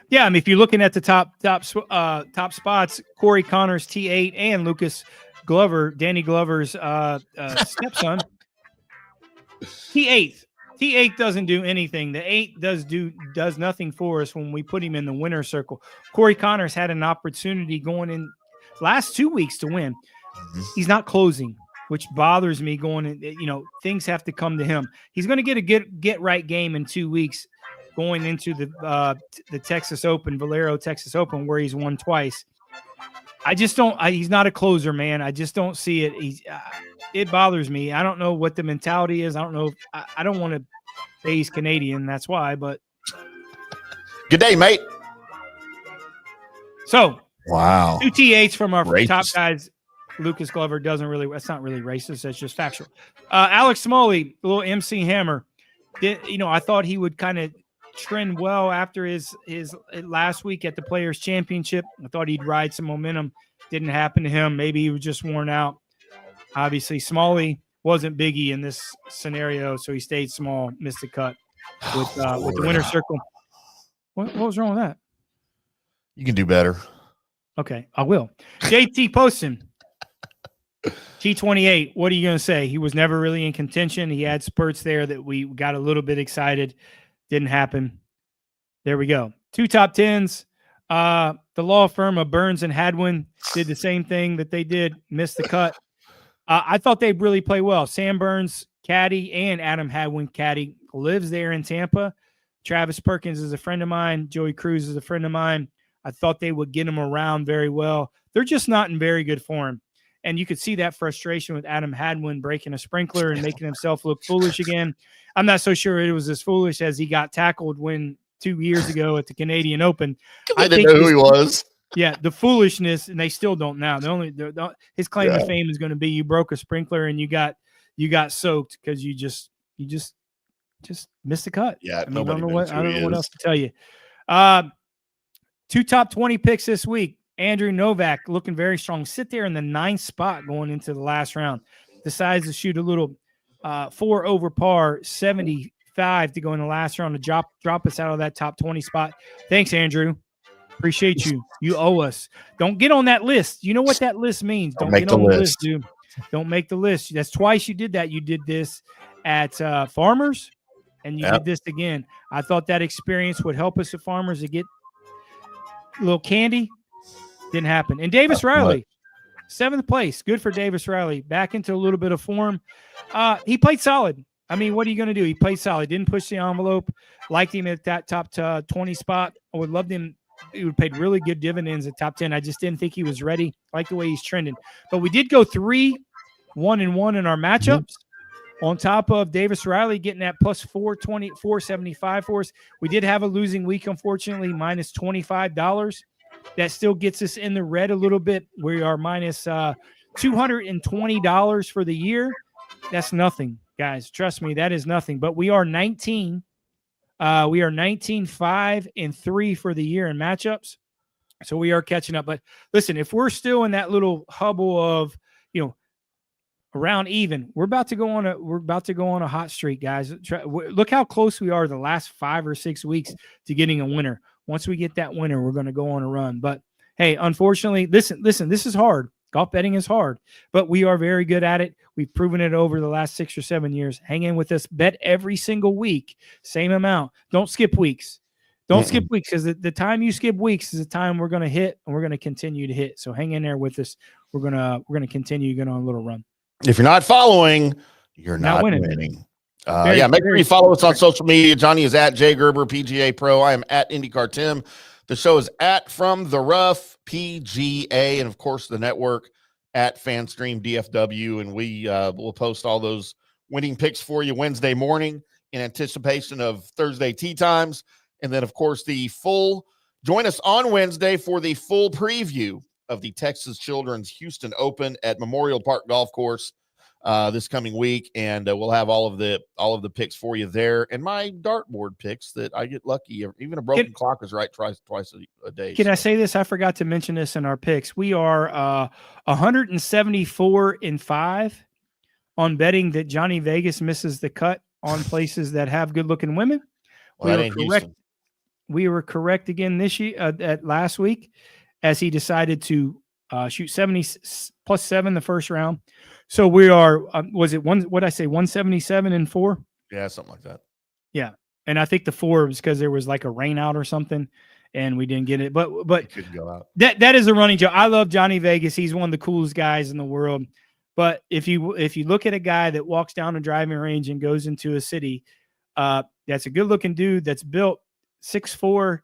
Yeah, I mean, if you're looking at the top spots, Corey Connors, T8, and Lucas Glover, Danny Glover's stepson, T8. T8 doesn't do anything. The 8 does nothing for us when we put him in the winner's circle. Corey Connors had an opportunity going in last 2 weeks to win. He's not closing, which bothers me going in. Things have to come to him. He's going to get a get right game in 2 weeks going into the Texas Open, Valero Texas Open, where he's won twice. I just don't. He's not a closer, man. I just don't see it. It bothers me. I don't know what the mentality is. I don't know. I don't want to say he's Canadian. That's why. But good day, mate. So wow, 2 T8s from our racist. Top guys. Lucas Glover doesn't really. That's not really racist. That's just factual. Alex Smalley, a little MC Hammer. I thought he would kind of trend well after his last week at the Players Championship. I thought he'd ride some momentum. Didn't happen to him. Maybe he was just worn out. Obviously, Smalley wasn't Biggie in this scenario, so he stayed small, missed the cut with the winner's circle. What was wrong with that? You can do better. Okay, I will. JT Poston, T28. What are you going to say? He was never really in contention. He had spurts there that we got a little bit excited. Didn't happen. There we go. 2 top 10s. The law firm of Burns and Hadwin did the same thing that they did, missed the cut. I thought they'd really play well. Sam Burns, caddy, and Adam Hadwin, caddy, lives there in Tampa. Travis Perkins is a friend of mine. Joey Cruz is a friend of mine. I thought they would get him around very well. They're just not in very good form. And you could see that frustration with Adam Hadwin breaking a sprinkler and making himself look foolish again. I'm not so sure it was as foolish as he got tackled 2 years ago at the Canadian Open. I didn't know who he was. Yeah, the foolishness, and they still don't now. His claim to fame is going to be you broke a sprinkler and you got soaked because you just missed the cut. Yeah, I don't know what else to tell you. 2 top 20 picks this week. Andrew Novak looking very strong. Sit there in the 9th spot going into the last round. Decides to shoot a little 4 over par, 75 to go in the last round to drop us out of that top 20 spot. Thanks, Andrew. Appreciate you. You owe us. Don't get on that list. You know what that list means. Don't get on the list, dude. Don't make the list. That's twice you did that. You did this at Farmers, and you did this again. I thought that experience would help us at Farmers to get a little candy. Didn't happen. And Davis Riley, 7th place. Good for Davis Riley. Back into a little bit of form. He played solid. I mean, what are you going to do? He played solid. Didn't push the envelope. Liked him at that top 20 spot. I would love him. He would paid really good dividends at top 10. I just didn't think he was ready. I like the way he's trending. But we did go 3-1-1 in our matchups. On top of Davis Riley getting that plus 420, 475 for us. We did have a losing week, unfortunately, minus $25. That still gets us in the red a little bit. We are minus $220 for the year. That's nothing, guys. Trust me, that is nothing. But we are 19. We are 19-5-3 for the year in matchups. So we are catching up. But listen, if we're still in that little hubble of, around even, we're about to go on a hot streak, guys. Look how close we are the last 5 or 6 weeks to getting a winner. Once we get that winner, we're going to go on a run. But hey, unfortunately, listen, this is hard. Golf betting is hard, but we are very good at it. We've proven it over the last 6 or 7 years. Hang in with us. Bet every single week, same amount. Don't skip weeks. Don't skip weeks, because the time you skip weeks is the time we're going to hit, and we're going to continue to hit. So hang in there with us. We're gonna continue going on a little run. If you're not following, you're not winning. Make sure you follow us on social media. Johnny is at J Gerber PGA Pro. I am at IndyCarTim. The show is at From the Rough PGA, and of course the network at FanStream DFW. And we will post all those winning picks for you Wednesday morning in anticipation of Thursday tee times. And then of course join us on Wednesday for the full preview of the Texas Children's Houston Open at Memorial Park Golf Course this coming week, and we'll have all of the picks for you there, and my dartboard picks that I get lucky. Even a broken clock is right twice a day. Can I say this? I forgot to mention this in our picks. We are 174-5 on betting that Johnny Vegas misses the cut on places that have good-looking women. Well, that ain't Houston. We were correct again this year at last week, as he decided to shoot 70 plus 7 the first round. So we are, was it 177-4? Yeah, something like that. Yeah. And I think the 4 was because there was like a rain out or something and we didn't get it. But couldn't go out. That is a running joke. I love Johnny Vegas. He's one of the coolest guys in the world. But if you look at a guy that walks down a driving range and goes into a city, that's a good looking dude that's built 6'4",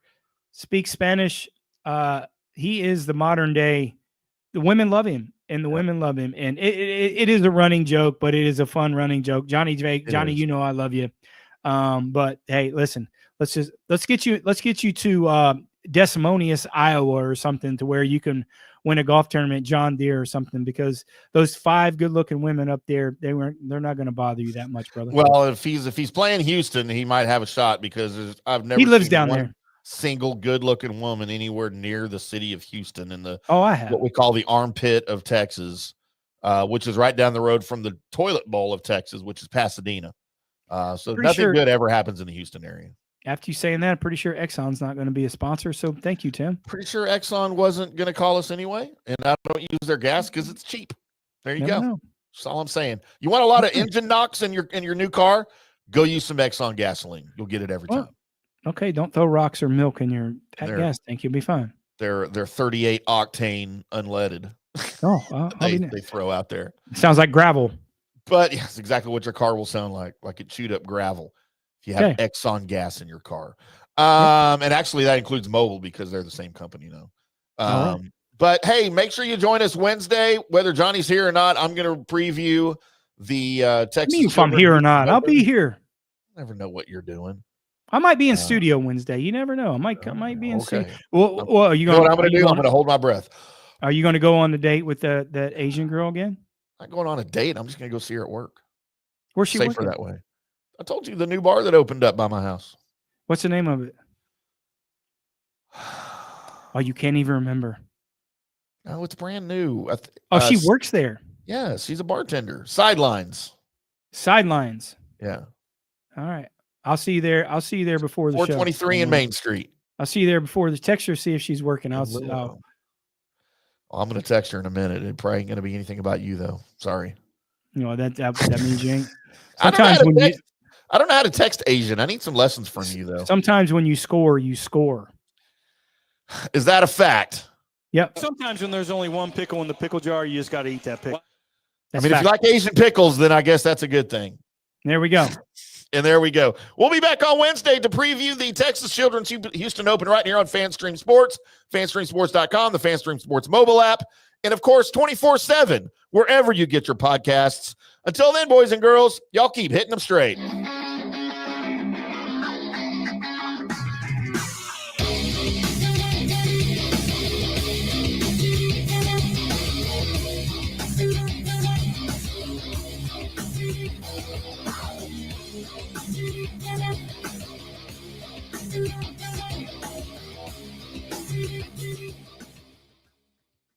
speaks Spanish. He is the modern day. The women love him, and the women love him. And it is a running joke, but it is a fun running joke. Johnny, I love you. But hey, listen, let's get you to Decimonus, Iowa or something, to where you can win a golf tournament, John Deere or something, because those 5 good looking women up there, they're not going to bother you that much, brother. Well, if he's playing Houston, he might have a shot, because he lives down there. Single good-looking woman anywhere near the city of Houston in what we call the armpit of Texas, which is right down the road from the toilet bowl of Texas, which is Pasadena. So nothing good ever happens in the Houston area. After you saying that, I'm pretty sure Exxon's not going to be a sponsor. So thank you, Tim. Pretty sure Exxon wasn't going to call us anyway, and I don't use their gas because it's cheap. There you go. Know. That's all I'm saying. You want a lot of engine knocks in your new car? Go use some Exxon gasoline. You'll get it every time. Okay, don't throw rocks or milk in your gas tank. You'll be fine. They're 38 octane unleaded. Oh, they throw out there. Sounds like gravel. But yes, exactly what your car will sound like it chewed up gravel. If you have Exxon gas in your car, and actually that includes Mobil because they're the same company now. Right. But hey, make sure you join us Wednesday, whether Johnny's here or not. I'm going to preview the Texas. If I'm here or not, I'll be here. Never know what you're doing. I might be in studio Wednesday. You never know. I might be in studio. Well, are you know what I'm going to do? I'm going to hold my breath. Are you going to go on the date with that Asian girl again? I'm not going on a date. I'm just going to go see her at work. Where's she safer that way? I told you the new bar that opened up by my house. What's the name of it? Oh, you can't even remember. No, it's brand new. She works there. Yeah, she's a bartender. Sidelines. Yeah. All right. I'll see you there. I'll see you there before the 423 show. in Main Street. I'll see you there before the text her, see if she's working. I'm going to text her in a minute. It probably ain't going to be anything about you, though. Sorry. That means you ain't. Sometimes I don't know how to text Asian. I need some lessons from you, though. Sometimes when you score, you score. Is that a fact? Yep. Sometimes when there's only one pickle in the pickle jar, you just got to eat that pickle. If you like Asian pickles, then I guess that's a good thing. There we go. And there we go. We'll be back on Wednesday to preview the Texas Children's Houston Open right here on FanStream Sports, FanStreamSports.com, the FanStream Sports mobile app, and, of course, 24/7, wherever you get your podcasts. Until then, boys and girls, y'all keep hitting them straight.